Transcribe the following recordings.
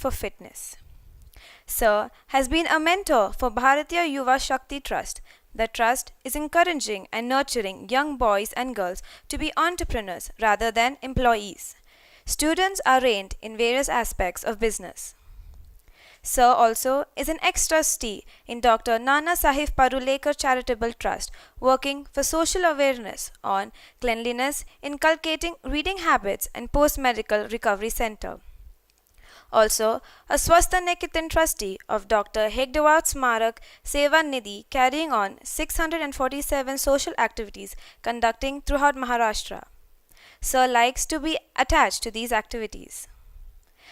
for fitness. Sir has been a mentor for Bharatiya Yuva Shakti Trust. The trust is encouraging and nurturing young boys and girls to be entrepreneurs rather than employees. Students are trained in various aspects of business. Sir also is an ex-trustee in Dr. Nana Sahib Parulekar Charitable Trust, working for social awareness on cleanliness, inculcating reading habits and post-medical recovery center. Also, a Swastha Nikitan trustee of Dr. Hegdewar Smarak Seva Nidhi, carrying on 647 social activities conducting throughout Maharashtra. Sir likes to be attached to these activities.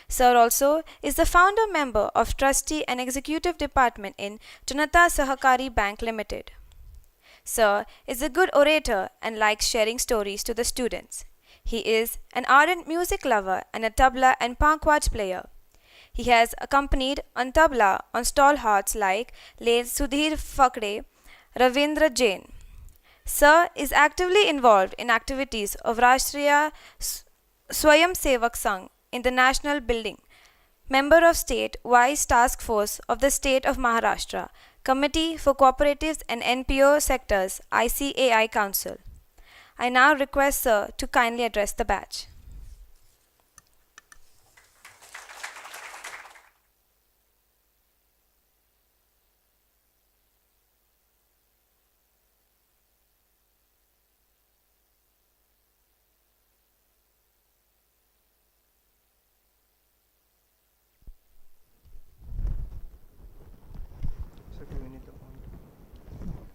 Sir also is the founder member of Trustee and Executive Department in Janata Sahakari Bank Limited. Sir is a good orator and likes sharing stories to the students. He is an ardent music lover and a tabla and pankwaj player. He has accompanied on tabla on stalwarts like Late Sudhir Fakde, Ravindra Jain. Sir is actively involved in activities of Rashtriya Swayam Sevak Sangh in the National Building, member of State Vice Task Force of the State of Maharashtra, Committee for Cooperatives and NPO Sectors, ICAI Council. I now request Sir to kindly address the batch.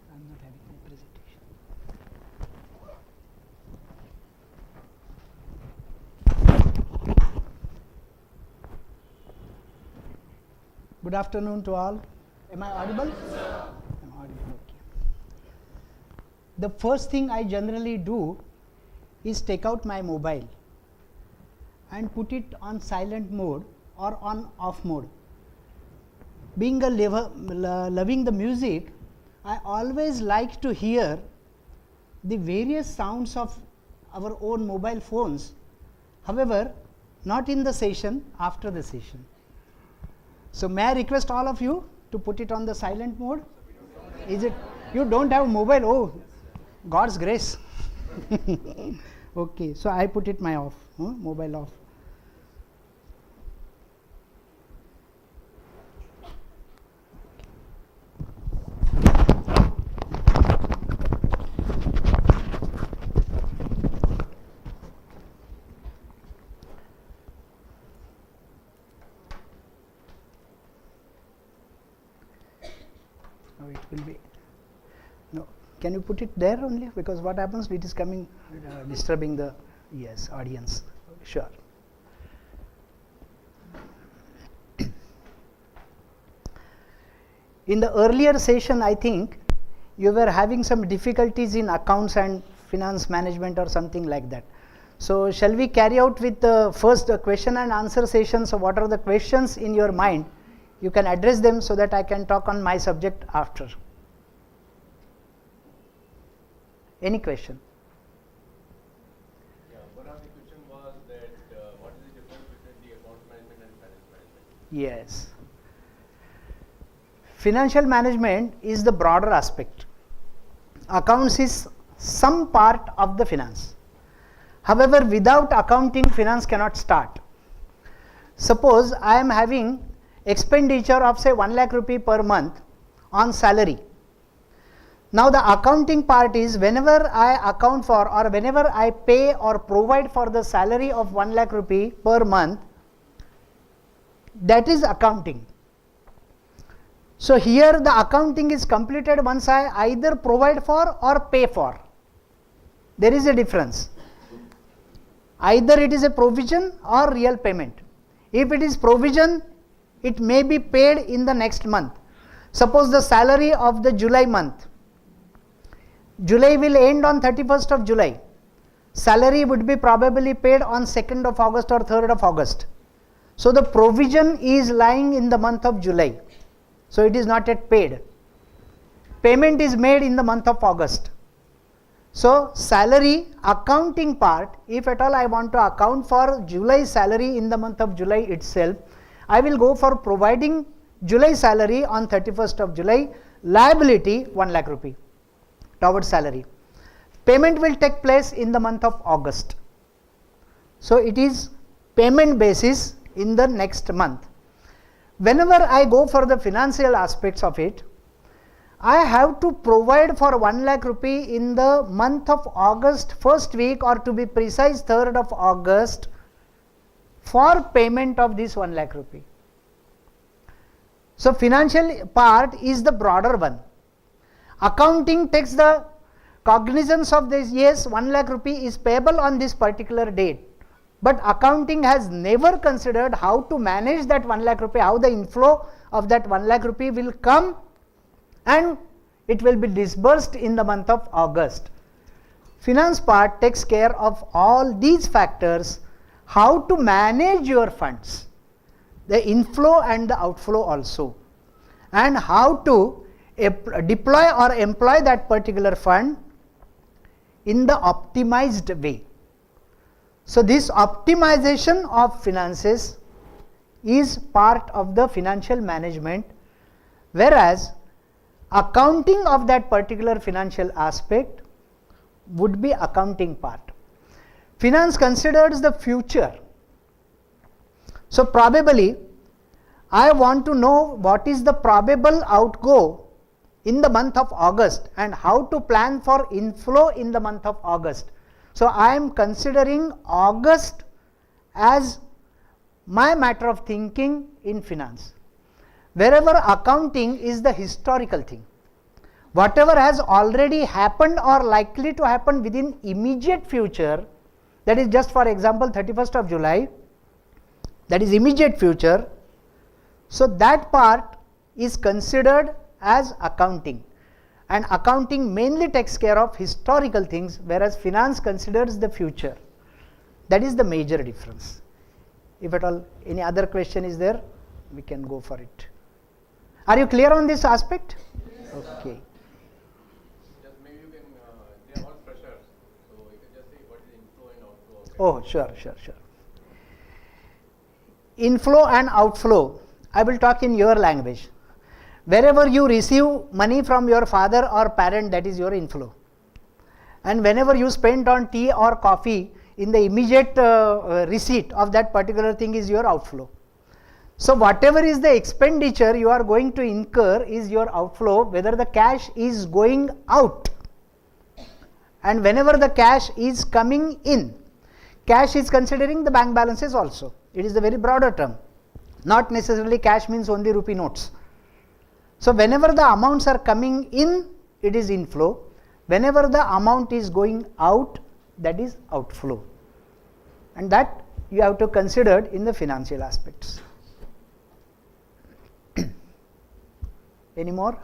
I'm not having my presentation. Good afternoon to all. Am I audible? Yes, I'm audible, okay. The first thing I generally do is take out my mobile and put it on silent mode or on off mode. Being a loving the music, I always like to hear the various sounds of our own mobile phones. However, not in the session, after the session. So may I request all of you to put it on the silent mode? Is it you don't have mobile? Oh, God's grace. Okay, so I put it my off, mobile off. Now it will be, no, can you put it there only, because what happens, it is coming disturbing the audience. Sure. In the earlier session, I think you were having some difficulties in accounts and finance management or something like that. So shall we carry out with the first question and answer session? So what are the questions in your mind? You can address them so that I can talk on my subject after. Any question? Yeah, one of the question was that what is the difference between the account management and finance management? Yes. Financial management is the broader aspect. Accounts is some part of the finance. However, without accounting, finance cannot start. Suppose I am having expenditure of say 1 lakh rupee per month on salary. Now the accounting part is whenever I account for or whenever I pay or provide for the salary of 1 lakh rupee per month, that is accounting. So here the accounting is completed once I either provide for or pay for. There is a difference. Either it is a provision or real payment. If it is provision, it may be paid in the next month. Suppose the salary of the July month. July will end on 31st of July. Salary would be probably paid on 2nd of August or 3rd of August. So the provision is lying in the month of July. So it is not yet paid. Payment is made in the month of August. So salary accounting part, if at all I want to account for July salary in the month of July itself, I will go for providing July salary on 31st of July, liability 1 lakh rupee towards salary. Payment will take place in the month of August. So it is payment basis in the next month. Whenever I go for the financial aspects of it, I have to provide for 1 lakh rupee in the month of August, first week, or to be precise 3rd of August, for payment of this 1 lakh rupee. So financial part is the broader one. Accounting takes the cognizance of this, yes, 1 lakh rupee is payable on this particular date. But accounting has never considered how to manage that 1 lakh rupee, how the inflow of that 1 lakh rupee will come and it will be disbursed in the month of August. Finance part takes care of all these factors, how to manage your funds, the inflow and the outflow also, and how to deploy or employ that particular fund in the optimized way. So this optimization of finances is part of the financial management, whereas accounting of that particular financial aspect would be accounting part. Finance considers the future. So probably I want to know what is the probable outgo in the month of August and how to plan for inflow in the month of August. So I am considering August as my matter of thinking in finance. Wherever accounting is the historical thing, whatever has already happened or likely to happen within immediate future, that is just for example 31st of July, that is immediate future. So that part is considered as accounting, and accounting mainly takes care of historical things, whereas finance considers the future. That is the major difference. If at all any other question is there, we can go for it. Are you clear on this aspect? Yes. Okay. Just maybe you can, they are all freshers, so you can just say what is inflow and outflow. Oh, sure. Inflow and outflow, I will talk in your language. Wherever you receive money from your father or parent, that is your inflow. And whenever you spend on tea or coffee, in the immediate receipt of that particular thing is your outflow. So whatever is the expenditure you are going to incur is your outflow, whether the cash is going out. And whenever the cash is coming in, cash is considering the bank balances also. It is a very broader term. Not necessarily cash means only rupee notes. So whenever the amounts are coming in, it is inflow. Whenever the amount is going out, that is outflow. And that you have to consider in the financial aspects. Any more?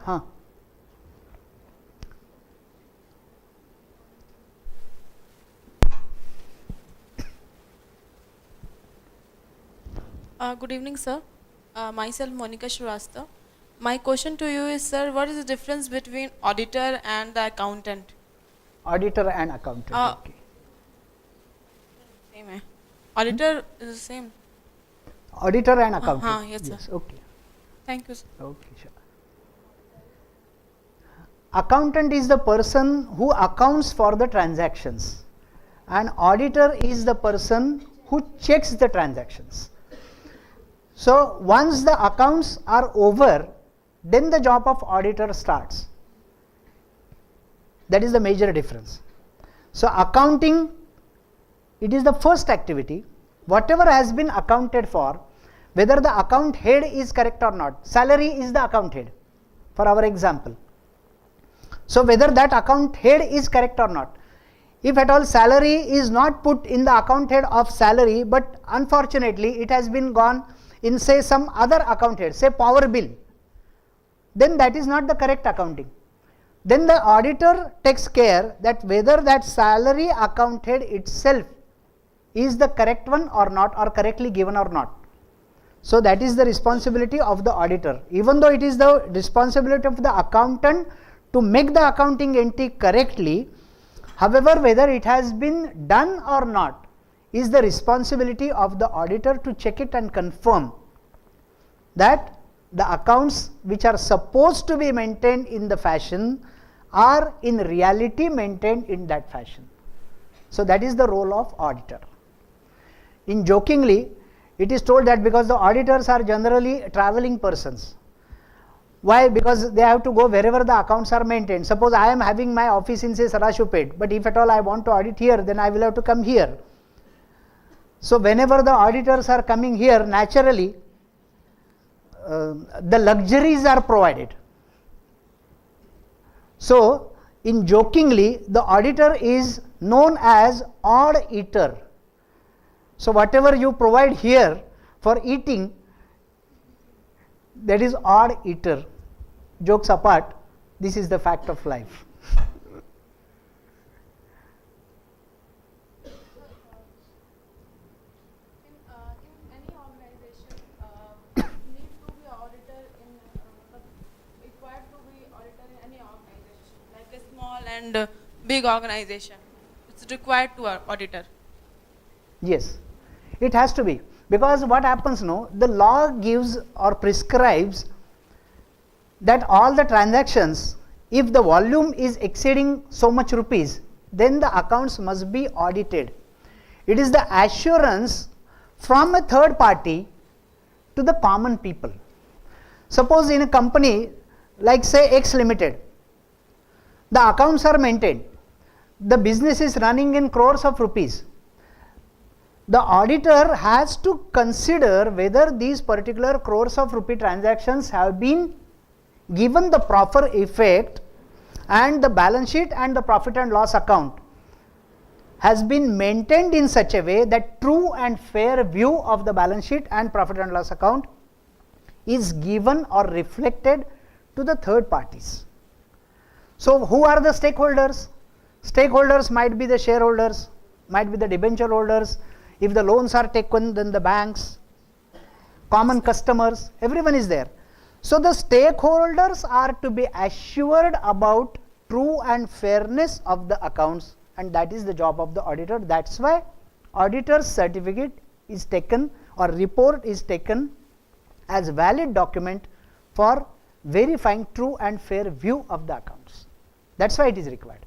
Good evening, sir. Myself, Monica Shrivastava. My question to you is, sir, what is the difference between auditor and the accountant? Auditor and accountant. Okay. Same. Auditor is the same. Auditor and accountant. Yes, sir. Okay. Thank you, sir. Okay, sure. Accountant is the person who accounts for the transactions, and auditor is the person who checks the transactions. So once the accounts are over, then the job of auditor starts. That is the major difference. So accounting, it is the first activity. Whatever has been accounted for, whether the account head is correct or not, salary is the account head for our example. So whether that account head is correct or not, if at all salary is not put in the account head of salary, but unfortunately it has been gone in say some other account head, say power bill, then that is not the correct accounting. Then the auditor takes care that whether that salary account head itself is the correct one or not, or correctly given or not. So that is the responsibility of the auditor, even though it is the responsibility of the accountant to make the accounting entry correctly. However, whether it has been done or not is the responsibility of the auditor to check it and confirm that the accounts which are supposed to be maintained in the fashion are in reality maintained in that fashion. So that is the role of auditor. In jokingly, it is told that because the auditors are generally traveling persons. Why? Because they have to go wherever the accounts are maintained. Suppose I am having my office in say Sarashupet, but if at all I want to audit here, then I will have to come here. So whenever the auditors are coming here, naturally the luxuries are provided. So in jokingly, the auditor is known as odd eater. So whatever you provide here for eating, that is odd eater. Jokes apart, this is the fact of life. In any organization, need to be auditor required to be auditor in any organization, like a small and big organization. It's required to auditor. Yes, it has to be, because what happens now, the law gives or prescribes that all the transactions, if the volume is exceeding so much rupees, then the accounts must be audited. It is the assurance from a third party to the common people. Suppose in a company like say X Limited, the accounts are maintained, the business is running in crores of rupees. The auditor has to consider whether these particular crores of rupee transactions have been given the proper effect, and the balance sheet and the profit and loss account has been maintained in such a way that true and fair view of the balance sheet and profit and loss account is given or reflected to the third parties. So who are the stakeholders? Stakeholders might be the shareholders, might be the debenture holders. If the loans are taken, then the banks, common customers, everyone is there. So the stakeholders are to be assured about true and fairness of the accounts, and that is the job of the auditor. That's why auditor's certificate is taken or report is taken as valid document for verifying true and fair view of the accounts. That's why it is required.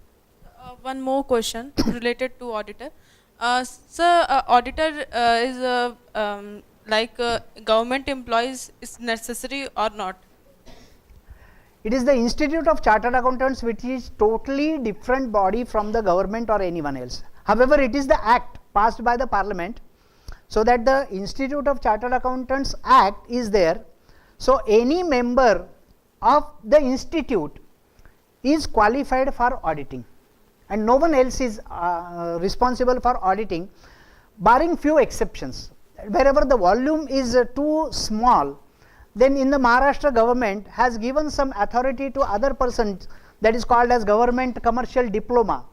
One more question related to auditor. Sir, auditor is like government employees is necessary or not? It is the Institute of Chartered Accountants, which is totally different body from the government or anyone else. However, it is the act passed by the parliament, so that the Institute of Chartered Accountants Act is there. So any member of the institute is qualified for auditing, and no one else is responsible for auditing, barring few exceptions. Wherever the volume is too small, then in the Maharashtra government has given some authority to other persons, that is called as government commercial diploma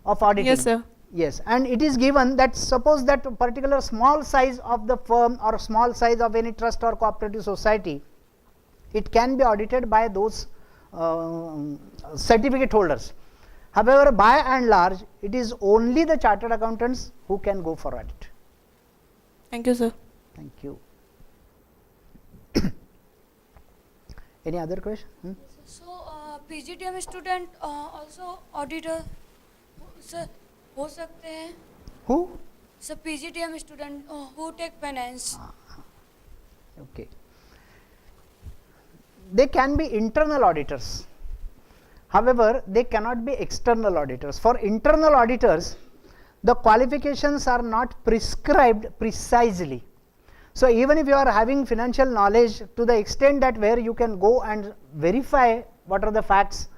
of auditing. Yes, sir. Yes, and it is given that suppose that particular small size of the firm or small size of any trust or cooperative society, it can be audited by those certificate holders. However, by and large, it is only the chartered accountants who can go for audit. Thank you, sir. Thank you. Any other question? So, PGDM student also auditor sir हो सकते हैं? Who? Sir PGDM student who take finance. Okay. They can be internal auditors. However, they cannot be external auditors. For internal auditors, the qualifications are not prescribed precisely. So even if you are having financial knowledge to the extent that where you can go and verify what are the facts,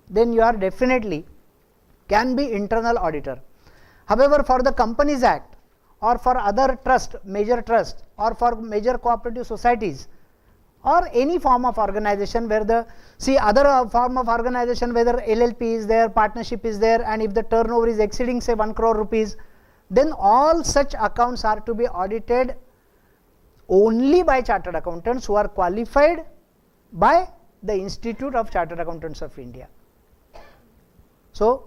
then you are definitely can be internal auditor. However, for the Companies Act or for other trust, major trust, or for major cooperative societies, or any form of organization where the other form of organization, whether LLP is there, partnership is there, and if the turnover is exceeding say 1 crore rupees, then all such accounts are to be audited only by chartered accountants who are qualified by the Institute of Chartered Accountants of India. So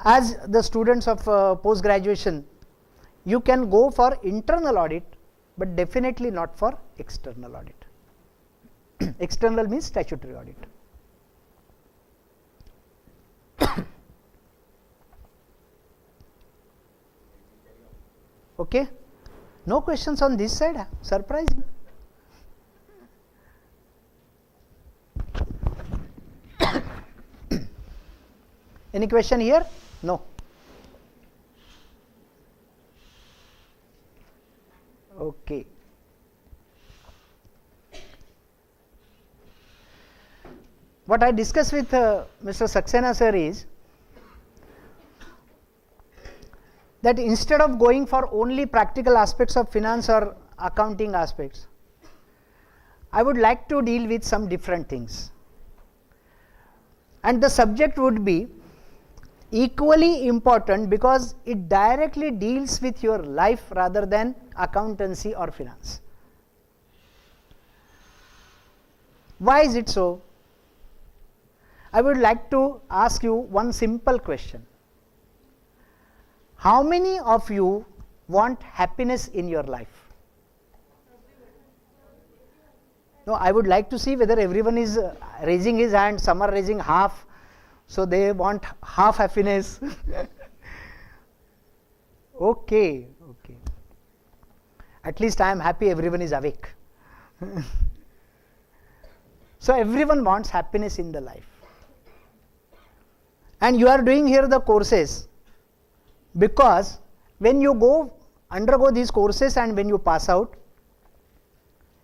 as the students of post graduation, you can go for internal audit, but definitely not for external audit. External means statutory audit. Okay, no questions on this side. Surprising. Any question here? No. Okay. What I discussed with Mr. Saxena sir is that instead of going for only practical aspects of finance or accounting aspects, I would like to deal with some different things. And the subject would be equally important because it directly deals with your life rather than accountancy or finance. Why is it so? I would like to ask you one simple question. How many of you want happiness in your life? No, I would like to see whether everyone is raising his hand, some are raising half, so they want half happiness. Okay, okay. At least I am happy everyone is awake. So everyone wants happiness in the life. And you are doing here the courses because when you undergo these courses and when you pass out,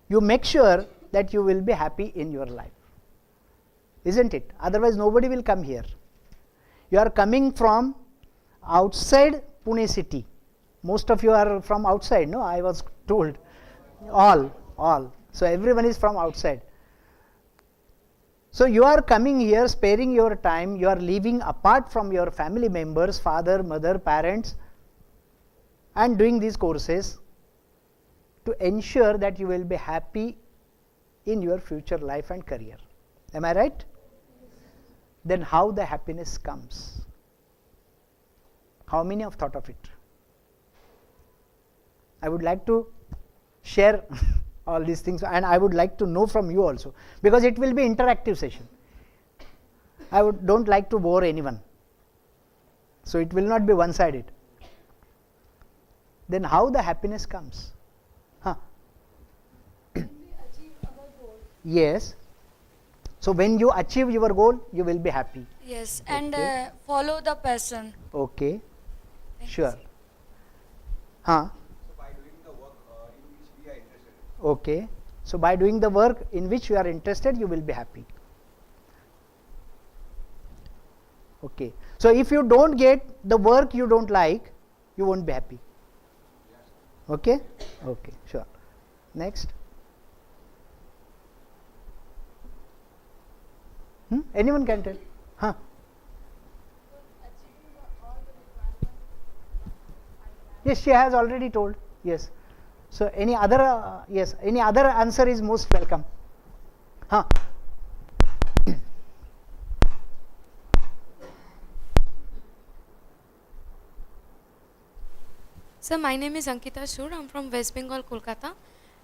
you make sure that you will be happy in your life, isn't it? Otherwise nobody will come here. You are coming from outside Pune city. Most of you are from outside, no? I was told. All. So everyone is from outside. So you are coming here, sparing your time, you are living apart from your family members, father, mother, parents, and doing these courses to ensure that you will be happy in your future life and career. Am I right? Then how the happiness comes? How many have thought of it? I would like to share all these things and I would like to know from you also because it will be interactive session. I don't like to bore anyone. So it will not be one-sided. Then how the happiness comes? Huh? Yes. So when you achieve your goal, you will be happy. Yes, and Okay. follow the passion. Okay. Thank you, Sure. sir. Huh? Okay. So by doing the work in which you are interested, you will be happy. Okay. So if you don't get the work you don't like, you won't be happy. Okay? Okay, sure. Next. Anyone can tell? Huh? Yes, she has already told. Yes. So any other yes, any other answer is most welcome. Huh? Sir, my name is Ankita Sur. I'm from West Bengal, Kolkata.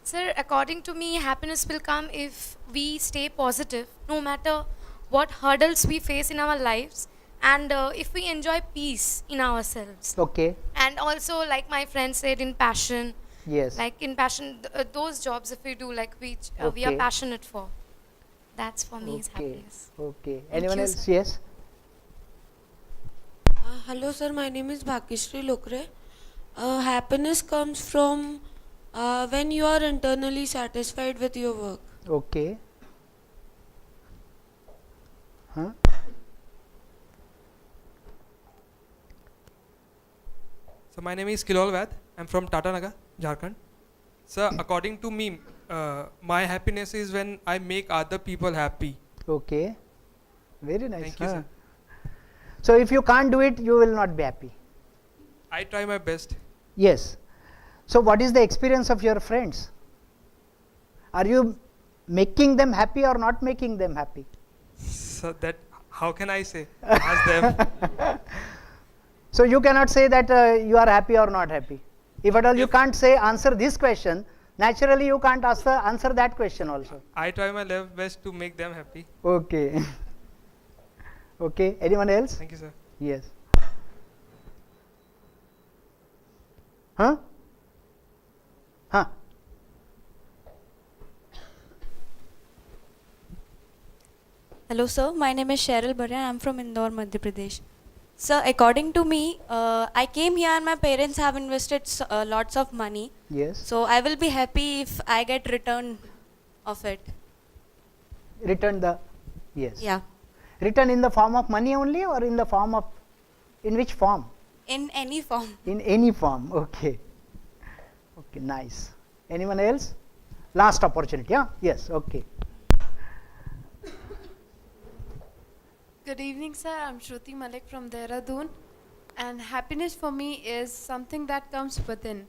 Sir, according to me, happiness will come if we stay positive, no matter what hurdles we face in our lives, and if we enjoy peace in ourselves. Okay. And also, like my friend said, in passion, Yes. like in passion, those jobs if we do, like we are Okay. passionate for. That's for me is Okay. happiness. Okay. Anyone you, else? sir. Yes. Hello sir, my name is Bhagyashree Lokre. Happiness comes from when you are internally satisfied with your work. Okay. Huh? So my name is Kilol Vaid. I'm from Tata Nagar, Jharkhand. Sir, according to me, my happiness is when I make other people happy. Okay. Very nice. Thank you, huh? sir. So if you can't do it, you will not be happy. I try my best. Yes. So what is the experience of your friends? Are you making them happy or not making them happy? So that, how can I say? Ask them. So you cannot say that you are happy or not happy. If at all you can't say answer this question, Naturally, you can't answer that question also. I try my level best to make them happy. Okay. Okay. Anyone else? Thank you, sir. Yes. Huh? Huh? Hello, sir. My name is Cheryl Barya. I'm from Indore, Madhya Pradesh. Sir, according to me, I came here and my parents have invested lots of money. Yes. So I will be happy if I get return of it. Return the. Yes. Yeah. Return in the form of money only, or in the form of. In which form? In any form. In any form. Okay. Okay. Nice. Anyone else? Last opportunity. Yeah. Yes. Okay. Good evening, sir. I'm Shruti Malik from Dehradun. And happiness for me is something that comes within.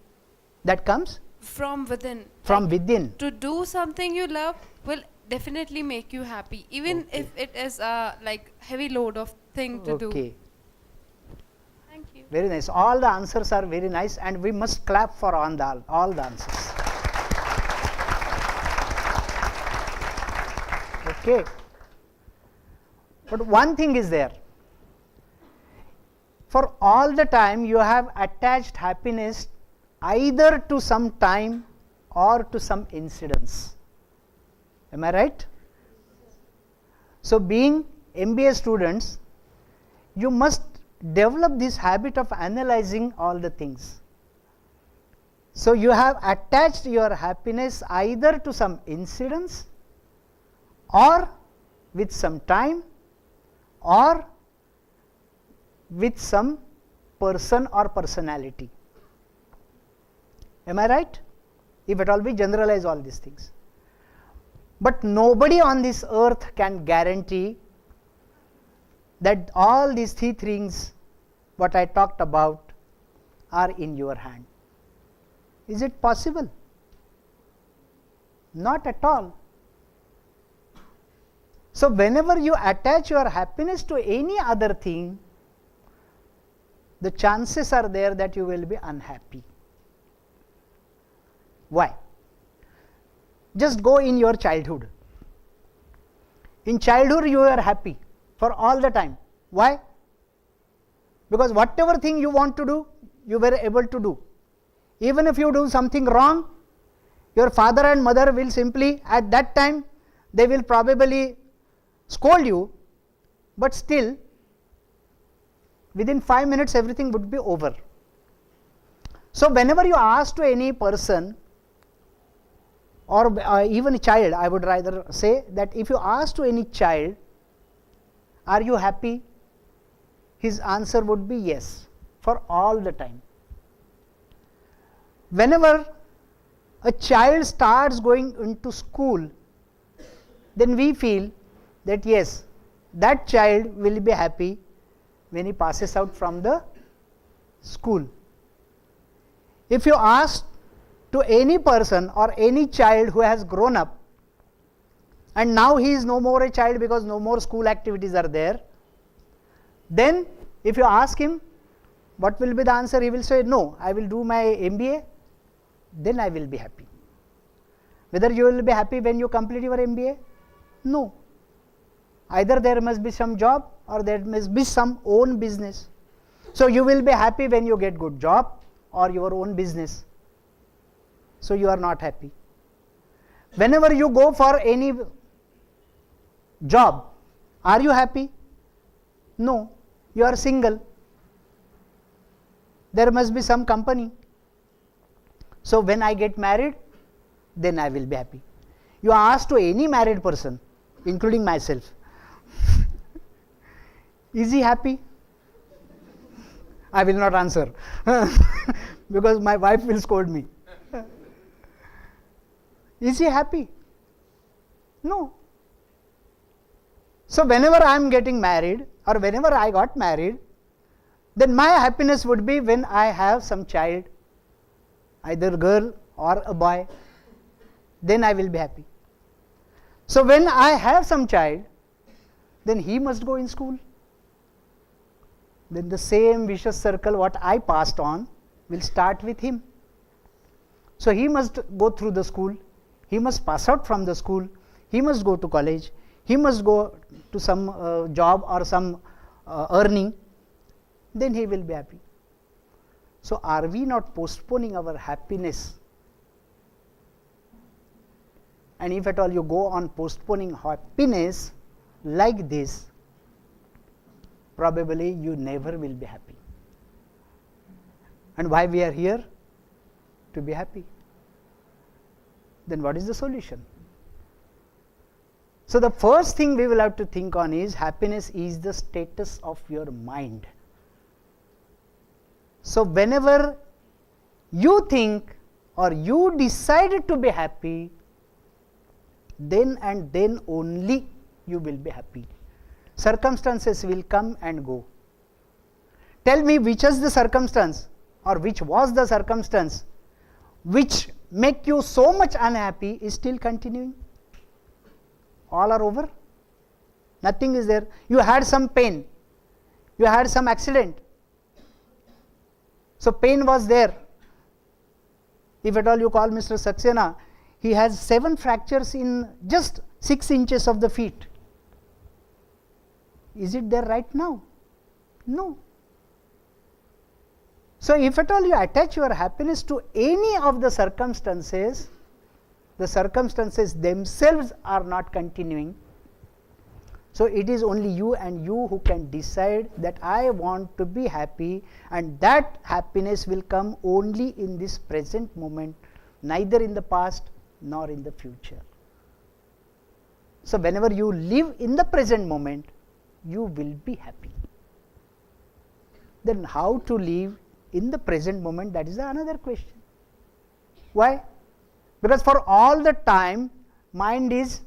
That comes From within. from Like, within. to do something you love will definitely make you happy, even Okay. if it is a like heavy load of thing to do. Okay. Thank you. Very nice. All the answers are very nice, and we must clap for all the answers. Okay. But one thing is there. For all the time you have attached happiness either to some time or to some incidents. Am I right? So being MBA students, you must develop this habit of analyzing all the things. So you have attached your happiness either to some incidents or with some time or with some person or personality. Am I right? If at all we generalize all these things. But nobody on this earth can guarantee that all these three things what I talked about are in your hand. Is it possible? Not at all. So whenever you attach your happiness to any other thing, the chances are there that you will be unhappy. Why? Just go in your childhood. In childhood you are happy for all the time. Why? Because whatever thing you want to do, you were able to do. Even if you do something wrong, your father and mother will simply, at that time, they will probably scold you, but still, within 5 minutes everything would be over. So whenever you ask to any person, or even a child, I would rather say that if you ask to any child, are you happy? His answer would be yes, for all the time. Whenever a child starts going into school, then we feel that yes, that child will be happy when he passes out from the school. If you ask to any person or any child who has grown up and now he is no more a child because no more school activities are there, then if you ask him what will be the answer, he will say, no, I will do my MBA, then I will be happy. Whether you will be happy when you complete your MBA? No. Either there must be some job or there must be some own business. So you will be happy when you get good job or your own business. So you are not happy. Whenever you go for any job, are you happy? No, you are single. There must be some company. So when I get married, then I will be happy. You ask to any married person, including myself, is he happy? I will not answer because my wife will scold me. Is he happy? No. So whenever I am getting married or whenever I got married, then my happiness would be when I have some child, either girl or a boy, then I will be happy. So when I have some child, then he must go in school. Then the same vicious circle what I passed on will start with him. So he must go through the school, he must pass out from the school, he must go to college, he must go to some job or some earning, then he will be happy. So are we not postponing our happiness? And if at all you go on postponing happiness like this, probably you never will be happy. And why we are here? To be happy. Then what is the solution? So the first thing we will have to think on is happiness is the status of your mind. So whenever you think or you decide to be happy, then and then only you will be happy. Circumstances will come and go. Tell me which is the circumstance or which was the circumstance which make you so much unhappy is still continuing. All are over. Nothing is there. You had some pain. You had some accident. So pain was there. If at all you call Mr. Saxena, he has 7 fractures in just 6 inches of the feet. Is it there right now? No. So if at all you attach your happiness to any of the circumstances themselves are not continuing. So it is only you and you who can decide that I want to be happy, and that happiness will come only in this present moment, neither in the past nor in the future. So whenever you live in the present moment, you will be happy. Then how to live in the present moment, that is another question. Why? Because for all the time mind is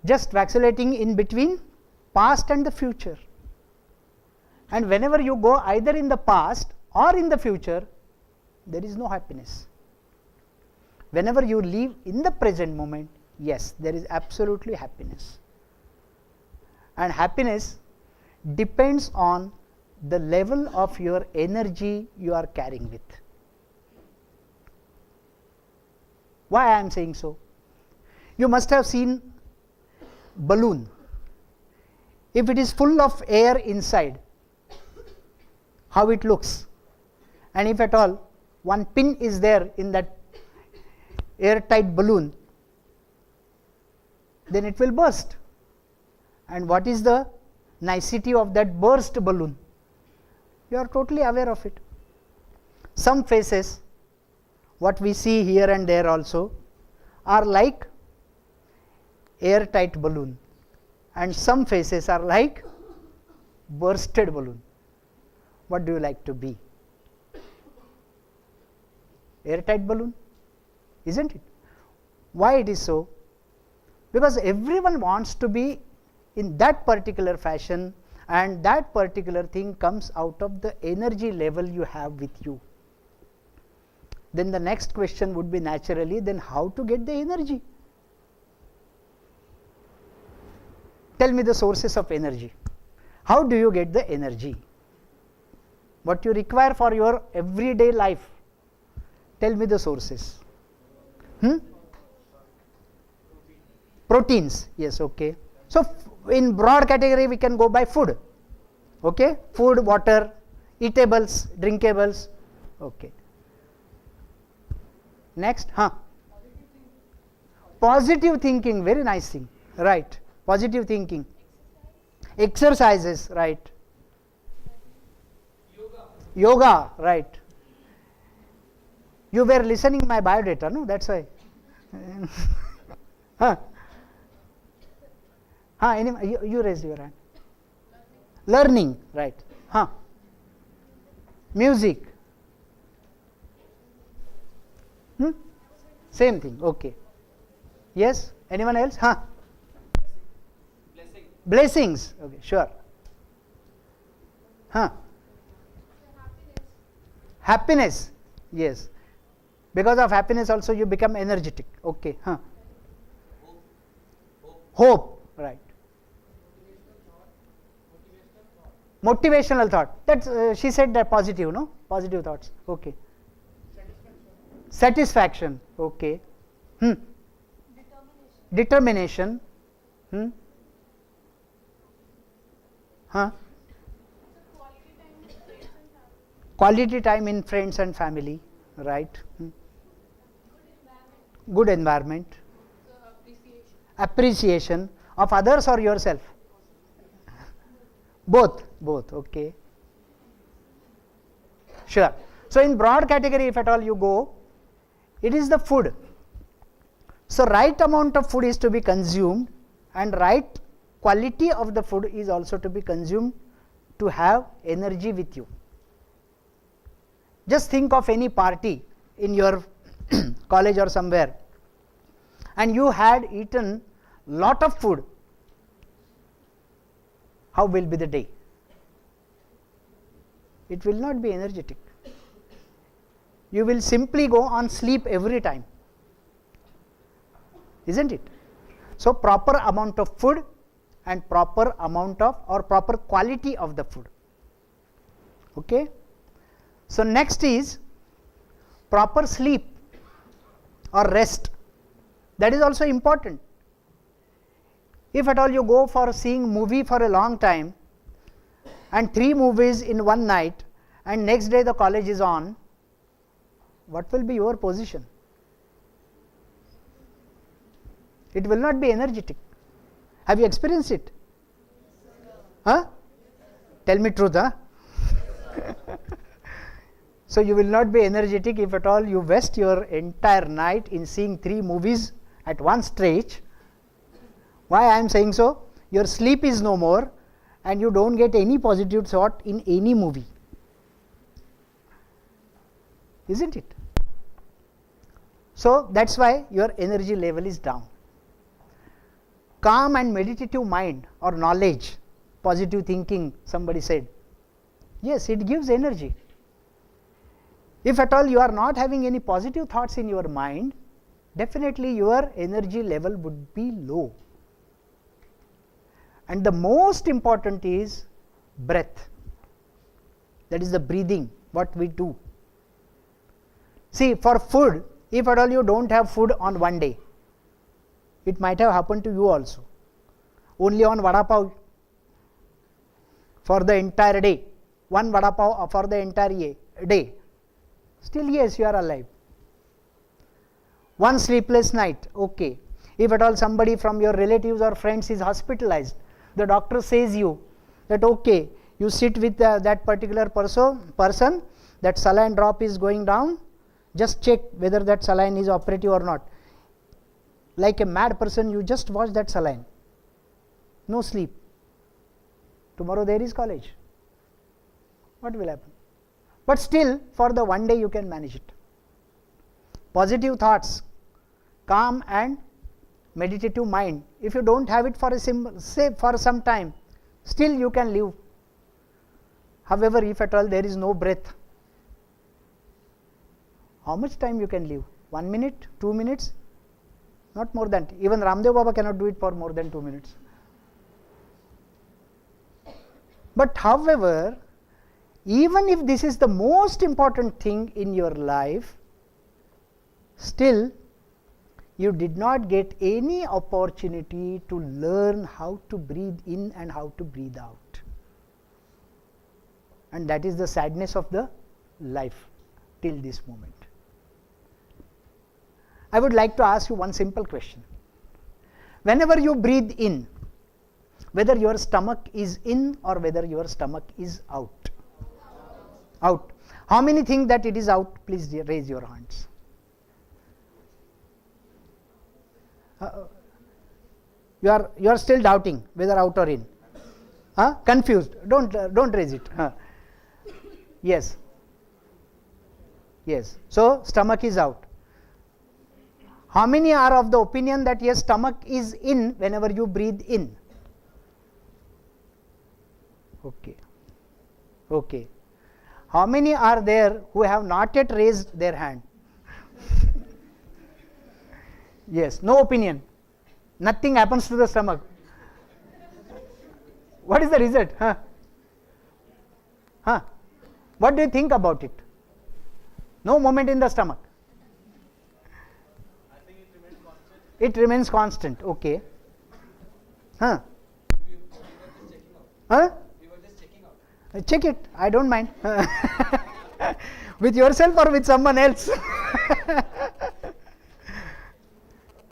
just vacillating in between past and the future, and whenever you go either in the past or in the future, there is no happiness. Whenever you live in the present moment, yes, there is absolutely happiness. And happiness depends on the level of your energy you are carrying with. Why I am saying so? You must have seen balloon. If it is full of air inside, how it looks, and if at all one pin is there in that airtight balloon, then it will burst. And what is the nicety of that burst balloon? You are totally aware of it. Some faces, what we see here and there also, are like airtight balloon, and some faces are like bursted balloon. What do you like to be? Airtight balloon, isn't it? Why it is so? Because everyone wants to be in that particular fashion, and that particular thing comes out of the energy level you have with you. Then the next question would be naturally, then how to get the energy? Tell me the sources of energy. How do you get the energy? What you require for your everyday life? Tell me the sources. Proteins, yes, okay. So in broad category we can go by food, okay, food, water, eatables, drinkables, okay. Next, positive thinking, very nice thing, right, positive thinking. Exercises, right. Yoga, right. You were listening my biodata, no, that's why. You raised your hand. Learning, right. Music. Same thing, okay. Yes, anyone else? Blessings, okay, sure. Happiness, yes. Because of happiness also you become energetic, okay. Hope, right. Motivational thought. That's she said that positive, no? Positive thoughts. Okay. Satisfaction. Okay. Determination. Huh? Quality time in friends and family. Right. Good environment. Appreciation of others or yourself. Both. Okay. Sure. So in broad category, if at all you go, it is the food. So right amount of food is to be consumed, and right quality of the food is also to be consumed to have energy with you. Just think of any party in your college or somewhere, and you had eaten lot of food. How will be the day? It will not be energetic. You will simply go on sleep every time, isn't it? So proper amount of food and proper amount of or proper quality of the food. Okay. So next is proper sleep or rest. That is also important. If at all you go for seeing movie for a long time and 3 movies in one night, and next day the college is on, what will be your position? It will not be energetic. Have you experienced it? Huh? Tell me truth, huh? So you will not be energetic if at all you waste your entire night in seeing 3 movies at one stretch. Why I am saying so? Your sleep is no more and you don't get any positive thought in any movie. Isn't it? So that's why your energy level is down. Calm and meditative mind or knowledge, positive thinking, somebody said. Yes, it gives energy. If at all you are not having any positive thoughts in your mind, definitely your energy level would be low. And the most important is breath. That is the breathing, what we do. See, for food, if at all you don't have food on one day, it might have happened to you also. Only on vada pav for the entire day, one vada pav for the entire day. Still, yes, you are alive. One sleepless night, okay. If at all somebody from your relatives or friends is hospitalized, the doctor says you that okay, you sit with that particular person, that saline drop is going down, just check whether that saline is operative or not. Like a mad person, you just watch that saline. No sleep. Tomorrow there is college. What will happen? But still, for the one day you can manage it. Positive thoughts, calm and meditative mind. If you don't have it for for some time, still you can live. However, if at all there is no breath, how much time you can live? 1 minute, 2 minutes? Not more than. Even Ramdev Baba cannot do it for more than 2 minutes. But however, even if this is the most important thing in your life, still you did not get any opportunity to learn how to breathe in and how to breathe out. And that is the sadness of the life till this moment. I would like to ask you one simple question. Whenever you breathe in, whether your stomach is in or whether your stomach is out? Out. How many think that it is out? Please raise your hands. You are still doubting whether out or in. Confused. Don't raise it. Yes. Yes. So stomach is out. How many are of the opinion that yes, stomach is in whenever you breathe in? Okay. Okay. How many are there who have not yet raised their hand? Yes, no opinion. Nothing happens to the stomach. What is the result? What do you think about it? No movement in the stomach. It remains constant. Okay. Huh? Huh? Check it. I don't mind. With yourself or with someone else.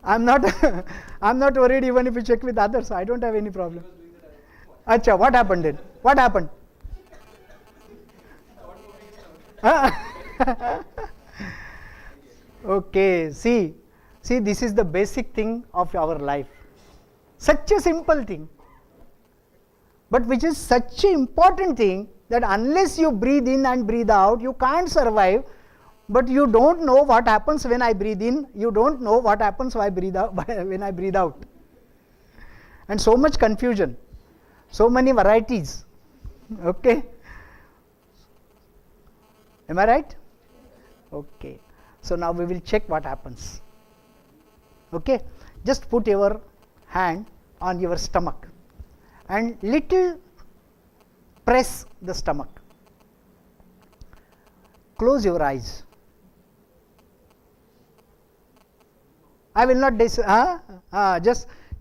I'm not worried even if you check with others. I don't have any problem. Acha, what happened then? What happened? Okay, see, this is the basic thing of our life. Such a simple thing, but which is such an important thing that unless you breathe in and breathe out, you can't survive. But you don't know what happens when I breathe in, you don't know what happens when I breathe out, when I breathe out. And so much confusion, so many varieties. Okay. Am I right? Okay. So now we will check what happens. Okay. Just put your hand on your stomach and little press the stomach. Close your eyes. I will not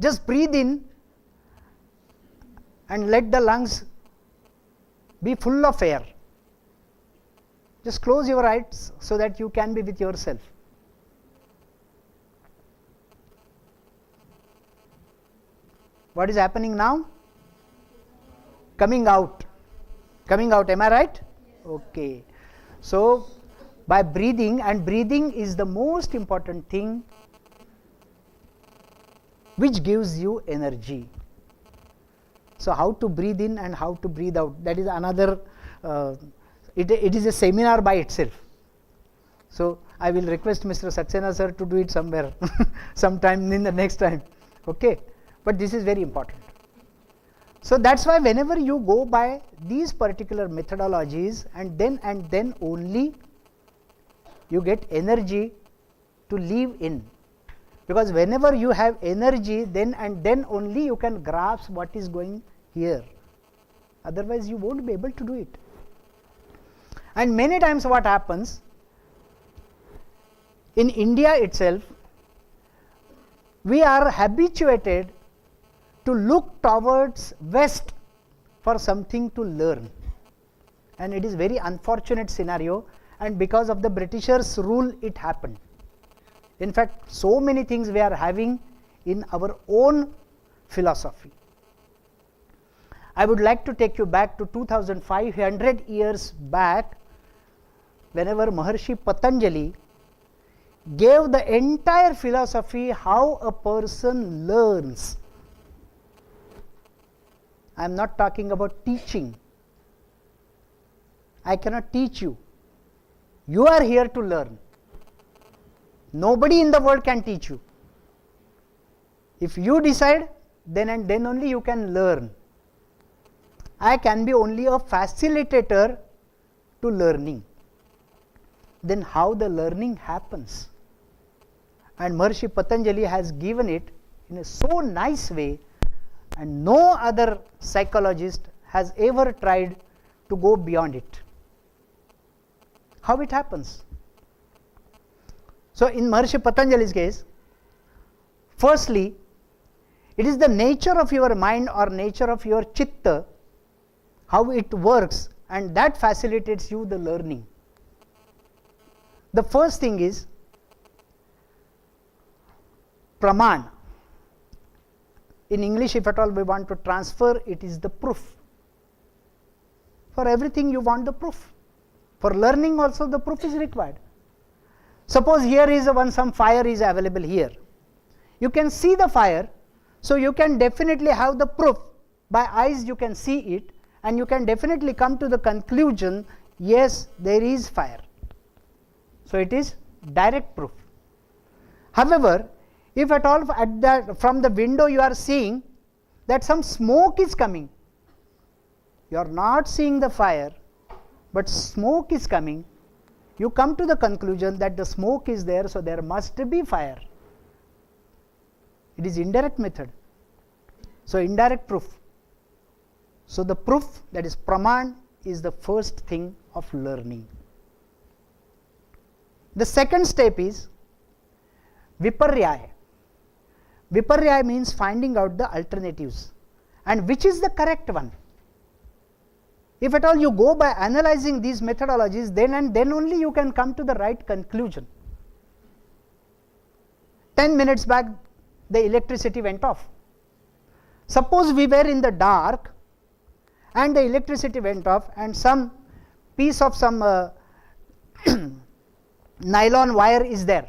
just breathe in and let the lungs be full of air. Just close your eyes so that you can be with yourself. What is happening now? Coming out. Coming out, am I right? Okay. So, by breathing, and breathing is the most important thing which gives you energy. So, how to breathe in and how to breathe out, that is another, it is a seminar by itself. So, I will request Mr. Saxena sir to do it somewhere, sometime in the next time. Okay. But this is very important. So, that is why whenever you go by these particular methodologies, and then only you get energy to live in. Because whenever you have energy, then only you can grasp what is going here. Otherwise, you won't be able to do it. And many times what happens, in India itself, we are habituated to look towards west for something to learn, and it is very unfortunate scenario, and because of the Britishers' rule it happened. In fact, so many things we are having in our own philosophy. I would like to take you back to 2500 years back, whenever Maharshi Patanjali gave the entire philosophy how a person learns. I am not talking about teaching. I cannot teach you. You are here to learn. Nobody in the world can teach you. If you decide, then only you can learn. I can be only a facilitator to learning. Then how the learning happens? And Maharshi Patanjali has given it in a so nice way, and no other psychologist has ever tried to go beyond it. How it happens? So, in Maharshi Patanjali's case, firstly, it is the nature of your mind or nature of your chitta, how it works, and that facilitates you the learning. The first thing is praman. In English, if at all we want to transfer, it is the proof. For everything you want the proof. For learning also the proof is required. Suppose here is some fire is available here. You can see the fire, so you can definitely have the proof. By eyes you can see it, and you can definitely come to the conclusion, yes, there is fire. So it is direct proof. However, if at all from the window you are seeing that some smoke is coming, you are not seeing the fire, but smoke is coming, you come to the conclusion that the smoke is there, so there must be fire. It is indirect method. So, indirect proof. So, the proof, that is praman, is the first thing of learning. The second step is viparyaya. Viparya means finding out the alternatives and which is the correct one. If at all you go by analyzing these methodologies, then and then only you can come to the right conclusion. 10 minutes back, the electricity went off. Suppose we were in the dark and the electricity went off and some piece of some nylon wire is there.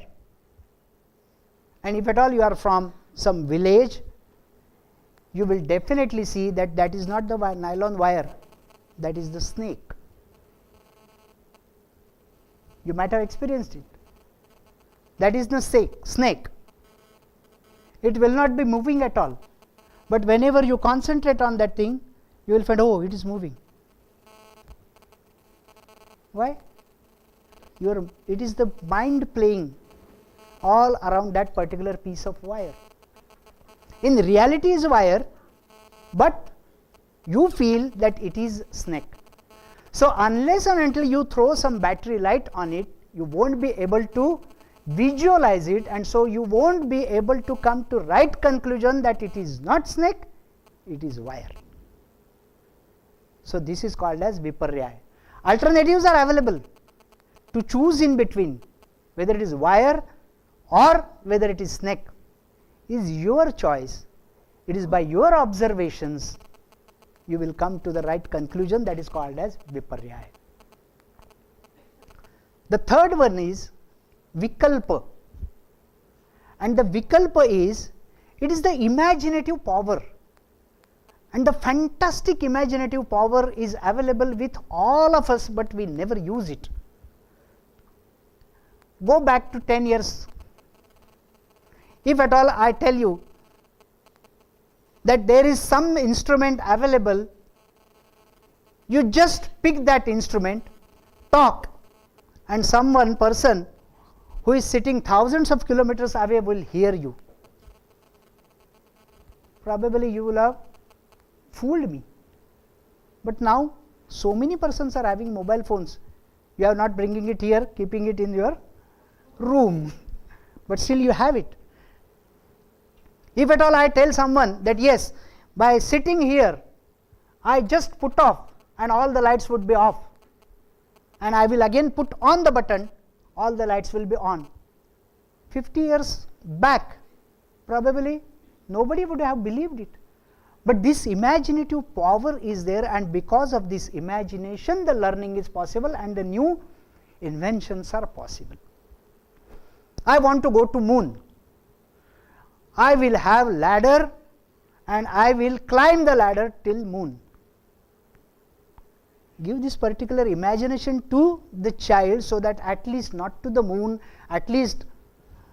And if at all you are from some village, you will definitely see that that is not the nylon wire, that is the snake. You might have experienced it. That is the snake. It will not be moving at all. But whenever you concentrate on that thing, you will find, oh, it is moving. Why? It is the mind playing all around that particular piece of wire. In reality is wire, but you feel that it is snake. So unless and until you throw some battery light on it, you won't be able to visualize it, and so you won't be able to come to right conclusion that it is not snake, it is wire. So this is called as viparya. Alternatives are available to choose in between, whether it is wire or whether it is snake is your choice. It is by your observations you will come to the right conclusion, that is called as viparya. The third one is vikalpa, and the vikalpa is, it is the imaginative power, and the fantastic imaginative power is available with all of us, but we never use it. Go back to 10 years. If at all I tell you that there is some instrument available, you just pick that instrument, talk, and someone person who is sitting thousands of kilometers away will hear you. Probably you will have fooled me. But now so many persons are having mobile phones. You are not bringing it here, keeping it in your room, but still you have it. If at all I tell someone that yes, by sitting here, I just put off and all the lights would be off, and I will again put on the button, all the lights will be on. 50 years back, probably nobody would have believed it. But this imaginative power is there, and because of this imagination, the learning is possible and the new inventions are possible. I want to go to moon. I will have ladder and I will climb the ladder till moon. Give this particular imagination to the child, so that at least not to the moon, at least